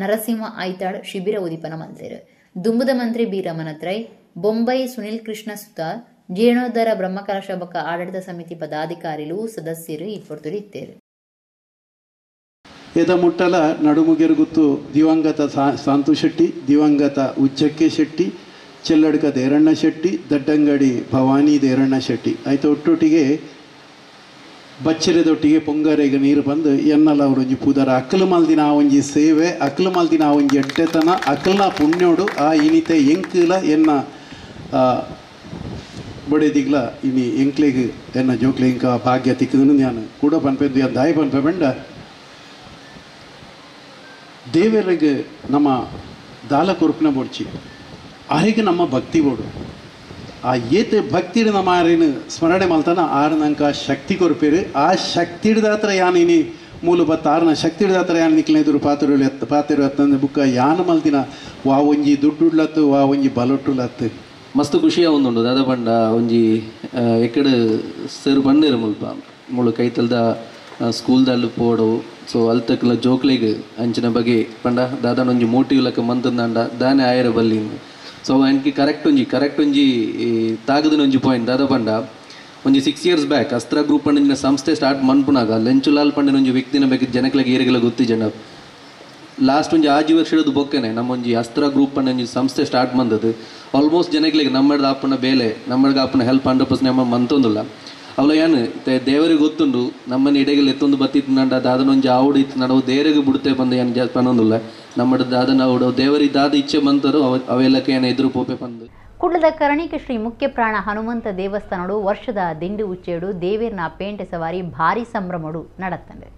ನರಸಿಂಹ ಐತಾಳ್ ಶಿಬಿರ ಉದಿಪನ ಮಲ್ತೇರು. ದುಂಬುದ ಮಂತ್ರಿ ಬಿ ರಮಣತ್ರೈ, ಬೊಂಬೈ ಸುನಿಲ್ ಕೃಷ್ಣ ಸುತಾರ್, ಜೀರ್ಣೋದ್ಧಾರ ಬ್ರಹ್ಮಕಲಶ ಬೊಕ್ಕ ಆಡಳಿತ ಸಮಿತಿ ಪದಾಧಿಕಾರಿಗಳು ಸದಸ್ಯರು ಈ ಪೊರ್ತುಡು ಇತ್ತೇರು. ಎದ ಮುಟ್ಟಲ ನಡುಮುಗೆರು ಗುತ್ತು ದಿವಂಗತ ಸಾಂತು ಶೆಟ್ಟಿ, ದಿವಂಗತ ಉಚ್ಚಕ್ಕೆ ಶೆಟ್ಟಿ, ಚೆಲ್ಲಡ್ಕ ದೇರಣ್ಣ ಶೆಟ್ಟಿ, ದಡ್ಡಂಗಡಿ ಭವಾನಿ ದೇರಣ್ಣ ಶೆಟ್ಟಿ ಆಯ್ತು ಒಟ್ಟೊಟ್ಟಿಗೆ ಬಚ್ಚರೆದೊಟ್ಟಿಗೆ ಪೊಂಗರೆಗೆ ನೀರು ಬಂದು ಎನ್ನಲ್ಲ ಅವರು ಒಂಜಿ ಪೂದರ ಅಕ್ಕಲು ಮಲ್ದಿನ ಆ ಒಂಜಿ ಸೇವೆ, ಅಕ್ಕಲು ಮಲ್ದಿನ ಆ ಒಂಜಿ ಎಡ್ಡೆತನ, ಅಕ್ಕಲ್ನ ಪುಣ್ಯೋಡು ಆ ಇನಿತೆ ಎಂಕಲ ಎನ್ನ ಬಡೇದಿಗ್ಲ ಇನಿ ಎಂಕ್ಲೆಗ್ ಎನ್ನ ಜೋಕ್ಲೆ ಇಂಕ ಭಾಗ್ಯ ತಿಕ್ಕದನು ನಾನು ಕೂಡ ಪನ್ಪೆದ್ದು ಯಾ ದಾಯಿ ಪನ್ಪೆ ಬಂಡ ದೇವರಿಗೆ ನಮ್ಮ ದಾಲ ಕೊರ್ಪಿನ ಬೊಡ್ಚಿ ಆರಿಗೆ ನಮ್ಮ ಭಕ್ತಿ ಬೋಡು ಆ ಏತೆ ಭಕ್ತಿಡ್ ನಮ್ಮ ಆರೇನು ಸ್ಮರಣೆ ಮಲ್ತಾನ ಆರು ನಂಕ ಶಕ್ತಿ ಕೊರ್ಪೇರು ಆ ಶಕ್ತಿ ಹಿಡ್ದಾತ್ರ ಯಾನು ಇನಿ ಮೂಲ ಬತ್ತ ಆರನ ಶಕ್ತಿ ಹಿಡ್ದಾತ್ರ ಯಾನು ನಿಕ್ಲ ಎದುರು ಪಾತಿರು ಎತ್ತಂದ್ರೆ ಬುಕ್ಕ ಯಾನು ಮಲ್ತಿನ ವಾ ಒಂಜಿ ದುಡ್ಡುಡ್ಲತ್ತು ವಾ ಒಂಜಿ ಬಲೊಟ್ಟುಲತ್ತು ಮಸ್ತ್ ಖುಷಿಯ ಒಂದುಂಡು ದಾದ ಪಂಡ ಒಂಜಿ ಎಕ್ಕಡೆ ಸೇರು ಪಂಡೇರು ಮುಲ್ಪ ಮುಳು ಕೈತಲ್ದ ಸ್ಕೂಲ್ದಲ್ಲಿ ಪೋಡವು ಸೊ ಅಲ್ತಕ್ಲ ಜೋಕ್ಲೆಗ್ ಅಂಚಿನ ಬಗೆ ಪಂಡ ದಾದಾನ ಒಂಜಿ ಮೋಟಿವ್ ಲಕ್ಕ ಮಂತಂದಾಂಡ ದಾನೆ ಆಯರ ಬಲ್ಲಿಂದು ಸೊ ಅನ್ಕಿ ಕರೆಕ್ಟ್ ಒಂಜಿ ತಾಗದಿನ ಒಂಜಿ ಪಾಯಿಂಟ್ ದಾದ ಪಂಡ ಒಂಜಿ 6 years ಬ್ಯಾಕ್ ಅಸ್ತ್ರ ಗ್ರೂಪ್ ಪಂಡಿನ ಸಂಸ್ಥೆ ಸ್ಟಾರ್ಟ್ ಮನ್ಪುನಾಗ ಲೆಂಚುಲಾಲ್ ಪಂಡಿನ ಒಂಜಿ ವ್ಯಕ್ತಿನ ಬಗ್ಗೆ ಜನಕ್ಲೆಗೆ ಏರಿಗೆಲ್ಲ ಗೊತ್ತಿಜಂಡ ಲಾಸ್ಟ್ ಒಂಜಿ 6 ವರ್ಷದ ಬೊಕ್ಕನೆ ನಮ್ಮ ಒಂಜಿ ಅಸ್ತ್ರ ಗ್ರೂಪ್ ಪಂಡ ಒಂಜಿ ಸಂಸ್ಥೆ ಸ್ಟಾರ್ಟ್ ಮಂದದ್ದು ಆಲ್ಮೋಸ್ಟ್ ಜನಕ್ಲೆಗೆ ನಮ್ಮಡ್ದು ಆಪನ ಬೇಲೆ ನಮ್ಮಡ್ಗೆ ಆಪನ ಹೆಲ್ಪ್ 100% ನಮ್ಮ ಮಂತೊಂದುಲ್ಲ ಅವಳ ಏನು ದೇವರಿಗೆ ಗೊತ್ತುಂಡು ನಮ್ಮನ್ನ ಇಡೆಗೆಲ್ಲ ಎತ್ತೊಂದು ಬತ್ತಿತ್ತು ನಂಡ ದಾದನೊಂಜಿ ಆವುಡು ಇತ್ತು ನಾವು ದೇವರಿಗೆ ಬಿಡುತ್ತೆ ಬಂದು ಏನು ಜಾಸ್ತಿ ಪನ್ನೊಂದಿಲ್ಲ ನಮ್ಮಡ ದಾದನ ಆವುಡು ದೇವರಿಗೆ ದಾದ ಇಚ್ಛೆ ಬಂತರು ಅವೆಲ್ಲಕ್ಕೆ ಏನು ಎದುರು ಪೋಪೆ ಬಂದು ಕುಡ್ಲದ ಕರ್ಣಿಕ ಶ್ರೀ ಮುಖ್ಯ ಪ್ರಾಣ ಹನುಮಂತ ದೇವಸ್ಥಾನಡು ವರ್ಷದ ದಿಂಡು ಉಚ್ಚೇಡು ದೇವೇರ್ನ ಪೇಂಟೆ ಸವಾರಿ ಭಾರಿ ಸಂಭ್ರಮಡು ನಡತ್ತಂಡೆ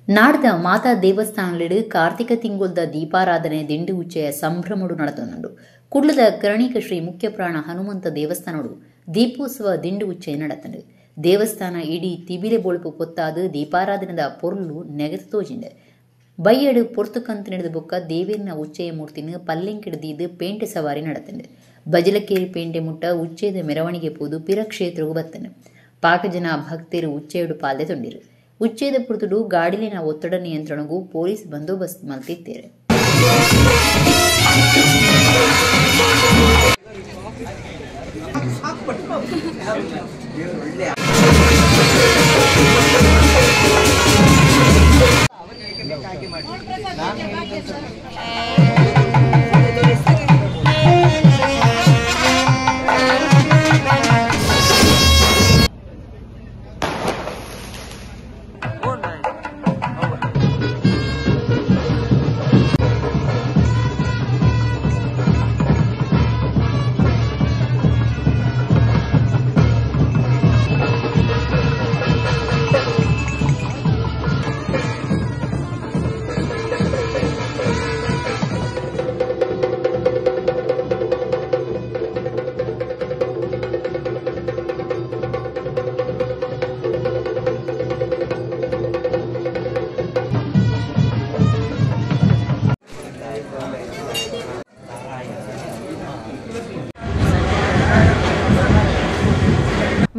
ನಾಡ್ದ ಮಾತಾ ದೇವಸ್ಥಾನಲಿಡು ಕಾರ್ತಿಕ ತಿಂಗೊಲ್ದ ದೀಪಾರಾಧನೆ ದಿಂಡು ಉಚ್ಚೆಯ ಸಂಭ್ರಮಡು ನಡತೊಂದುಂಡು ಕುಡ್ಲದ ಕರ್ಣಿಕ ಶ್ರೀ ಮುಖ್ಯ ಪ್ರಾಣ ಹನುಮಂತ ದೇವಸ್ಥಾನಡು ದೀಪೋತ್ಸವ ದಿಂಡು ಉಚ್ಚೆ ನಡತಂಡು ದೇವಸ್ಥಾನ ಇಡೀ ತಿಬಿಲೆ ಬೊಳುಪು ಪೊತ್ತಾದು ದೀಪಾರಾಧನದ ಪೊರ್ಲು ನೆಗೆದು ತೋಜಿಂಡೆ ಬೈಯಡು ಪೊರ್ತು ಕಂತು ನಡೆದ ಬೊಕ್ಕ ದೇವೇರ್ನ ಉಚ್ಚೆಯ ಮೂರ್ತಿನ ಪಲ್ಲೆಂಕಿಡ್ದು ಪೇಂಟೆ ಸವಾರಿ ನಡತಂಡು ಬಜಲಕೇರಿ ಪೇಂಟೆ ಮುಟ್ಟ ಉಚ್ಚೆದ ಮೆರವಣಿಗೆ ಪೋದು ಪಿರಕ್ಷೇತ್ರಗೂ ಬತ್ತನು ಪಾಕಜನ ಭಕ್ತರು ಉಚ್ಚೆಯಡು ಪಾಲ್ದೆ ತೊಂಡಿರು ಉಚ್ಚೇದ ಪುರ್ತುಡು ಗಾಡಿಲಿನ ಒತ್ತಡ ನಿಯಂತ್ರಣಗೂ ಪೊಲೀಸ್ ಬಂದೋಬಸ್ತ್ ಮಲ್ತಿದ್ದೇರೆ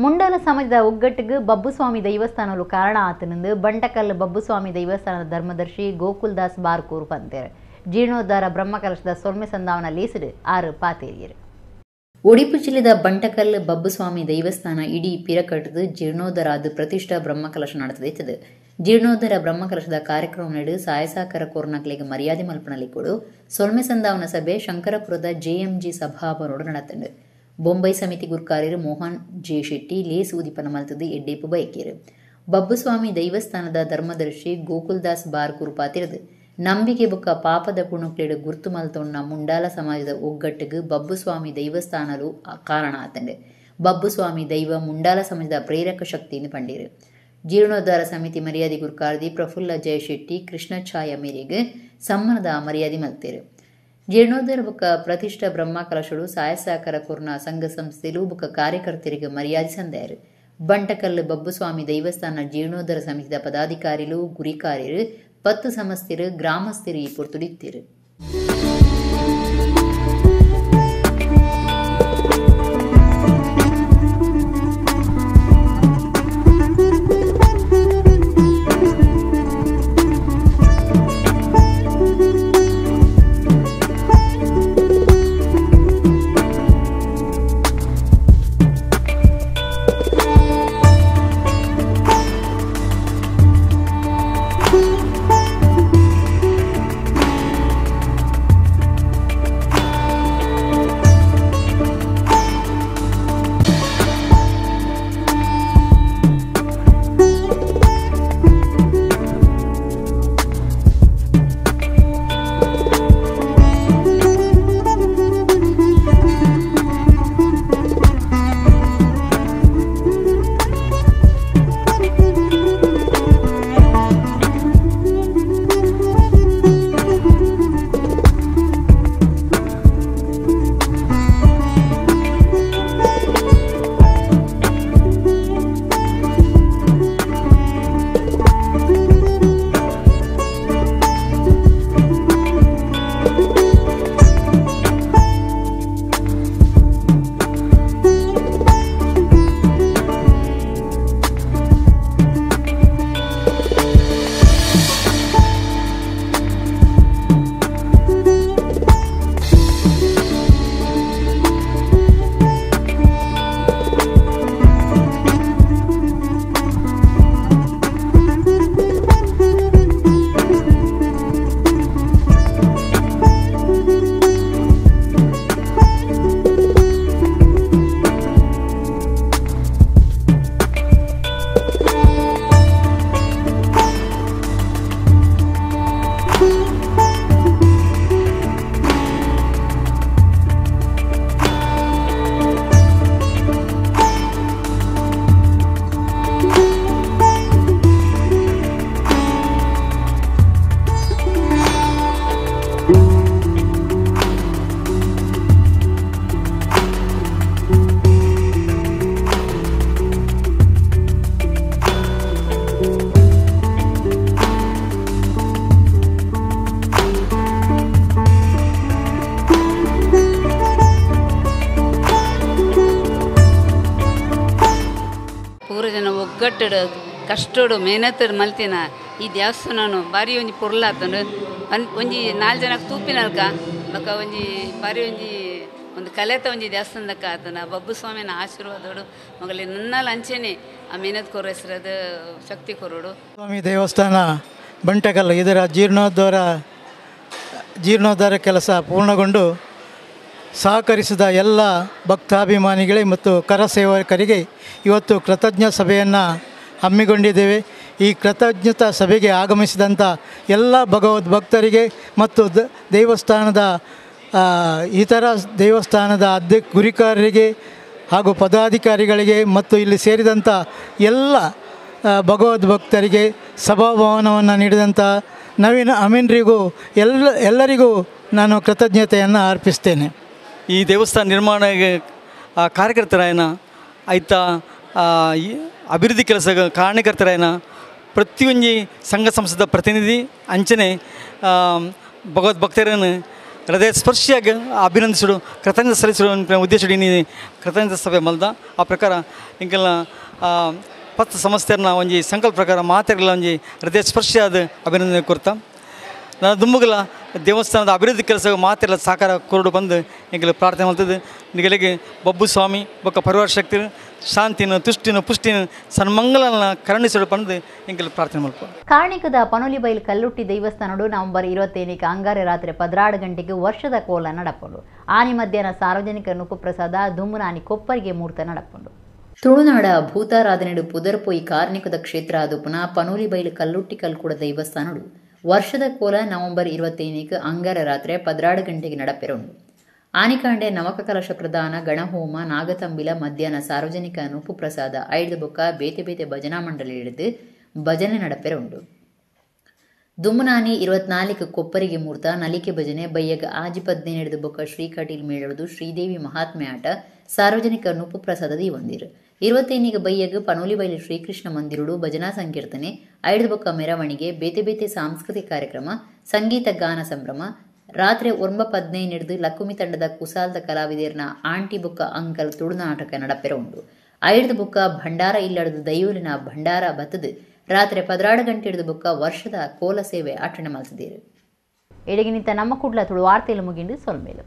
ಮುಂಡಲ ಸಮಾಜದ ಒಗ್ಗಟ್ಟಿಗೆ ಬಬ್ಬುಸ್ವಾಮಿ ದೈವಸ್ಥಾನಲು ಕಾರಣ ಆತನಿಂದ ಬಂಟಕಲ್ ಬಬ್ಬುಸ್ವಾಮಿ ದೇವಸ್ಥಾನದ ಧರ್ಮದರ್ಶಿ ಗೋಕುಲ್ದಾಸ್ ಬಾರ್ಕೂರ್ ಪಂತೇರು ಜೀರ್ಣೋದ್ಧಾರ ಬ್ರಹ್ಮಕಲಶದ ಸೊಲ್ಮೆ ಸಂದಾವನ ಲೀಸಿಡು 6 ಪಾತೇರಿಯರು ಉಡುಪಿ ಜಿಲ್ಲೆದ ಬಂಟಕಲ್ ಬಬ್ಬುಸ್ವಾಮಿ ದೇವಸ್ಥಾನ ಇಡೀ ಪಿರಕಟ್ಟದು ಜೀರ್ಣೋದ್ಧಾರದ ಪ್ರತಿಷ್ಠಾ ಬ್ರಹ್ಮಕಲಶ ನಡೆದಿದೆ ಜೀರ್ಣೋದ್ಧಾರ ಬ್ರಹ್ಮಕಲಶದ ಕಾರ್ಯಕ್ರಮ ನಡೆದು ಸಾಯಸಾಕರ ಕೋರ್ನಕ್ಲೆಗೆ ಮರ್ಯಾದೆ ಮಲ್ಪನಲ್ಲಿ ಕೊಡು ಸೊಲ್ಮೆ ಸಂದಾವನ ಸಭೆ ಶಂಕರಪುರದ JMG ಸಭಾಭವನೋಡು ನಡೆತಂಡು ಬೊಂಬೈ ಸಮಿತಿ ಗುರ್ಕಾರ್ಯರು ಮೋಹನ್ ಜೆ ಶೆಟ್ಟಿ ಲೇಸ್ ಉದಿಪನ ಮಲ್ತದ್ದು ಎಡ್ಡೇಪು ಬಯಕೇರು ಬಬ್ಬುಸ್ವಾಮಿ ದೈವಸ್ಥಾನದ ಧರ್ಮದರ್ಶಿ ಗೋಕುಲ್ದಾಸ್ ಬಾರ್ಕೂರ್ ಪಾತಿರದು ನಂಬಿಕೆ ಬೊಕ್ಕ ಪಾಪದ ಕುಣುಕ್ಲೆಡು ಗುರ್ತು ಮಲ್ತೊಣ್ಣ ಮುಂಡಾಲ ಸಮಾಜದ ಒಗ್ಗಟ್ಟಿಗೆ ಬಬ್ಬುಸ್ವಾಮಿ ದೈವಸ್ಥಾನಲು ಕಾರಣ ಆತಂಡೆ ಬಬ್ಬುಸ್ವಾಮಿ ದೈವ ಮುಂಡಾಲ ಸಮಾಜದ ಪ್ರೇರಕ ಶಕ್ತಿಯನ್ನು ಪಂಡೀರು ಜೀರ್ಣೋದ್ಧಾರ ಸಮಿತಿ ಮರ್ಯಾದೆ ಗುರ್ಕಾರ್ದಿ ಪ್ರಫುಲ್ಲ ಜಯಶೆಟ್ಟಿ ಕೃಷ್ಣ ಛಾಯ ಮೇರೆಗೆ ಸಮ್ಮನದ ಮರ್ಯಾದೆ ಮಲ್ತೇರು ಜೀರ್ಣೋದ್ಧಾರ ಬೊಕ್ಕ ಪ್ರತಿಷ್ಠಾ ಬ್ರಹ್ಮ ಕಲಶಡು ಸಾಯಸಾಕರ ಕೊರ್ನ ಸಂಘ ಸಂಸ್ಥೆಲು ಬೊಕ್ಕ ಕಾರ್ಯಕರ್ತರಿಗೆ ಮರ್ಯಾದೆ ಸಂದಾಯರು ಬಂಟಕಲ್ಲು ಬಬ್ಬುಸ್ವಾಮಿ ದೈವಸ್ಥಾನ ಜೀರ್ಣೋದ್ಧಾರ ಸಮಿತಿದ ಪದಾಧಿಕಾರಿಲು ಗುರಿಕಾರ್ಯರು 10 ಸಮಸ್ತಿರು ಗ್ರಾಮಸ್ಥರು ಈ ಪೊರ್ತುಡಿತ್ತಿರು ಒಗ್ಗಟ್ಟು ಕಷ್ಟಡು ಮೆಹನತ್ ಮಲ್ತಿನ ಈ ದೇವಸ್ಥಾನ ಬಾರಿ ಒಂಜಿ ಪೊರ್ಲಾತಂಡು ಒಂಜಿ 4 ಜನಕ್ಕೆ ತೂಪಿನಲ್ಕ ಬೊಕ ಒಂಜಿ ಬಾರಿ ಒಂದು ಕಲೆತ ಒಂಜಿ ದೇವಸ್ಥಾನದಕ್ಕ ಆತನ ಬಬ್ಬು ಸ್ವಾಮಿನ ಆಶೀರ್ವಾದೋಡು ಮಗಲಿ ನನ್ನಲ್ಲಿ ಅಂಚೆನೆ ಆ ಮೆಹನತ್ ಕೊರೋ ಹೆಸರದ ಶಕ್ತಿ ಕೊರೋಡು. ಸ್ವಾಮಿ ದೇವಸ್ಥಾನ ಬಂಟೆಕಲ್ಲು ಇದರ ಜೀರ್ಣೋದ್ಧಾರ ಕೆಲಸ ಪೂರ್ಣಗೊಂಡು ಸಹಕರಿಸಿದ ಎಲ್ಲ ಭಕ್ತಾಭಿಮಾನಿಗಳೇ ಮತ್ತು ಕರಸೇವಕರಿಗೆ ಇವತ್ತು ಕೃತಜ್ಞ ಸಭೆಯನ್ನು ಹಮ್ಮಿಕೊಂಡಿದ್ದೇವೆ. ಈ ಕೃತಜ್ಞತಾ ಸಭೆಗೆ ಆಗಮಿಸಿದಂಥ ಎಲ್ಲ ಭಗವದ್ಭಕ್ತರಿಗೆ ಮತ್ತು ದೇವಸ್ಥಾನದ ಇತರ ದೇವಸ್ಥಾನದ ಗುರಿಕಾರರಿಗೆ ಹಾಗೂ ಪದಾಧಿಕಾರಿಗಳಿಗೆ ಮತ್ತು ಇಲ್ಲಿ ಸೇರಿದಂಥ ಎಲ್ಲ ಭಗವದ್ಭಕ್ತರಿಗೆ ಸಭಾಭವನವನ್ನು ನೀಡಿದಂಥ ನವೀನ್ ಅಮೀನ್ರಿಗೂ ಎಲ್ಲರಿಗೂ ನಾನು ಕೃತಜ್ಞತೆಯನ್ನು ಅರ್ಪಿಸ್ತೇನೆ. ಈ ದೇವಸ್ಥಾನ ನಿರ್ಮಾಣ ಕಾರ್ಯಕರ್ತರಾಯನ ಆಯ್ತಾ ಅಭಿವೃದ್ಧಿ ಕೆಲಸ ಕಾರಣಕರ್ತರಾಯನ ಪ್ರತಿಯೊಂದು ಸಂಘ ಸಂಸ್ಥೆದ ಪ್ರತಿನಿಧಿ ಅಂಚನೆ ಭಗವದ್ಭಕ್ತರನ್ನು ಹೃದಯ ಸ್ಪರ್ಶಿಯಾಗಿ ಅಭಿನಂದಿಸಲು ಕೃತಜ್ಞತೆ ಸಲ್ಲಿಸಲು ಉದ್ದೇಶಡಿ ಕೃತಜ್ಞತಾ ಸಭೆ ಮಲ್ದ ಆ ಪ್ರಕಾರ ಇಂಕೆಲ್ಲ ಪತ್ತು ಸಂಸ್ಥೆಯನ್ನ ಒಂಜಿ ಸಂಕಲ್ಪ ಪ್ರಕಾರ ಮಾತೆಲ್ಲ ಒಂಜಿ ಹೃದಯ ಸ್ಪರ್ಶಿಯಾದ ಅಭಿನಂದನೆ ಕೊಡ್ತಾ ನಾನು ದುಂಬುಗಲ ದೇವಸ್ಥಾನದ ಅಭಿವೃದ್ಧಿ ಕೆಲಸ ಮಾತೆಲ್ಲ ಸಾಕಾರ ಕೊರಡು ಬಂದು ಇಂಕೆಲ್ಲ ಪ್ರಾರ್ಥನೆ ಮಾಡ್ತದೆ. ನಿಗಲಿಗೆ ಬಬ್ಬು ಸ್ವಾಮಿ ಬೊಕ್ಕ ಪರಿವಾರ ಶಕ್ತಿ ಶಾಂತಿನ ತುಷ್ಟಿನ ಪುಷ್ಟಿನ ಸನ್ಮಂಗಲನ ಕರುಣಿಸಲು ಬಂದು ಇಂಕೆಲ್ಲ ಪ್ರಾರ್ಥನೆ ಮಾಡ್ಕೊ. ಕಾರಣಿಕದ ಪನೋಲಿಬೈಲ್ ಕಲ್ಲುಟ್ಟಿ ದೇವಸ್ಥಾನಡು ನವೆಂಬರ್ 27 ಅಂಗಾರೆ ರಾತ್ರಿ 16 ಗಂಟೆಗೆ ವರ್ಷದ ಕೋಲ ನಡಪುಂಡು. ಆನಿ ಮಧ್ಯಾಹ್ನ ಸಾರ್ವಜನಿಕ ನುಕ್ಕು ಪ್ರಸಾದ ದುಮ್ಮುನಾನಿ ಕೊಪ್ಪರಿಗೆ ಮೂರ್ತ ನಡಪುಂಡು. ತುಳುನಾಡ ಭೂತಾರಾಧನೆಡು ಪುದರ್ಪೊಯಿ ಕಾರ್ಣಿಕದ ಕ್ಷೇತ್ರ ಅದು ಪುನಃ ಪನೋಲಿಬೈಲ್ ಕಲ್ಲುಟ್ಟಿ ಕಲ್ಕೂಡ ದೇವಸ್ಥಾನಡು ವರ್ಷದ ಕೋಲ ನವೆಂಬರ್ 27 ಅಂಗಾರ ರಾತ್ರಿ 16 ಗಂಟೆಗೆ ನಡಪೆರುಂಡು. ಆನಿಕಾಂಡೆ ನವಕ ಕಲಶ ಪ್ರದಾನ ಗಣಹೋಮ ನಾಗತಂಬಿಲ ಮಧ್ಯಾಹ್ನ ಸಾರ್ವಜನಿಕ ನುಪ್ಪು ಪ್ರಸಾದ ಐದು ಬೊಕ್ಕ ಬೇತೆ ಬೇತೆ ಭಜನಾ ಮಂಡಳಿ ಹಿಡಿದು ಭಜನೆ ನಡಪೆರುಂಡು. ದುಮ್ಮನಾನಿ 24 ಕೊಪ್ಪರಿಗೆ ಮೂರ್ತ ನಲಿಕೆ ಭಜನೆ ಬಯ್ಯಗ ಆಜಿ 15 ಬೊಕ್ಕ ಶ್ರೀ ಕಟೀಲ್ ಮೇಳದು ಶ್ರೀದೇವಿ ಮಹಾತ್ಮೆ ಆಟ ಸಾರ್ವಜನಿಕ ನುಪ್ಪು ಪ್ರಸಾದ ದೀವಂದಿರು 25 ಬಯ್ಯಗ ಪನೋಲಿಬೈಲು ಶ್ರೀಕೃಷ್ಣ ಮಂದಿರುಡು ಭಜನಾ ಸಂಕೀರ್ತನೆ ಐದು ಬೊಕ್ಕ ಮೆರವಣಿಗೆ ಬೇತೆ ಬೇತೆ ಸಾಂಸ್ಕೃತಿಕ ಕಾರ್ಯಕ್ರಮ ಸಂಗೀತ ಗಾನ ಸಂಭ್ರಮ ರಾತ್ರಿ 9:15 ಲಕ್ಕುಮಿ ತಂಡದ ಕುಸಾಲ್ದ ಕಲಾವಿದರ್ನ ಆಂಟಿ ಬೊಕ್ಕ ಅಂಕಲ್ ತುಳುನಾಟಕ ನಡಪೆರುಂಡು. ಐದು ಬೊಕ್ಕ ಭಂಡಾರ ಇಲ್ಲಡದು ದೈವಲಿನ ಭಂಡಾರ ಬತ್ತದು ರಾತ್ರಿ 16 ಗಂಟೆ ಹಿಡಿದು ಬೊಕ್ಕ ವರ್ಷದ ಕೋಲ ಸೇವೆ ಆಚರಣೆ ಮಾಡಿಸಿದ್ದೀರು. ಎಡಗಿನಿಂದ ನಮ್ಮ ಕುಡ್ಲ ತುಳು ವಾರ್ತೆಯಲ್ಲಿ ಮುಗಿಂಡು ಸೊಲ್ಮೇಲು.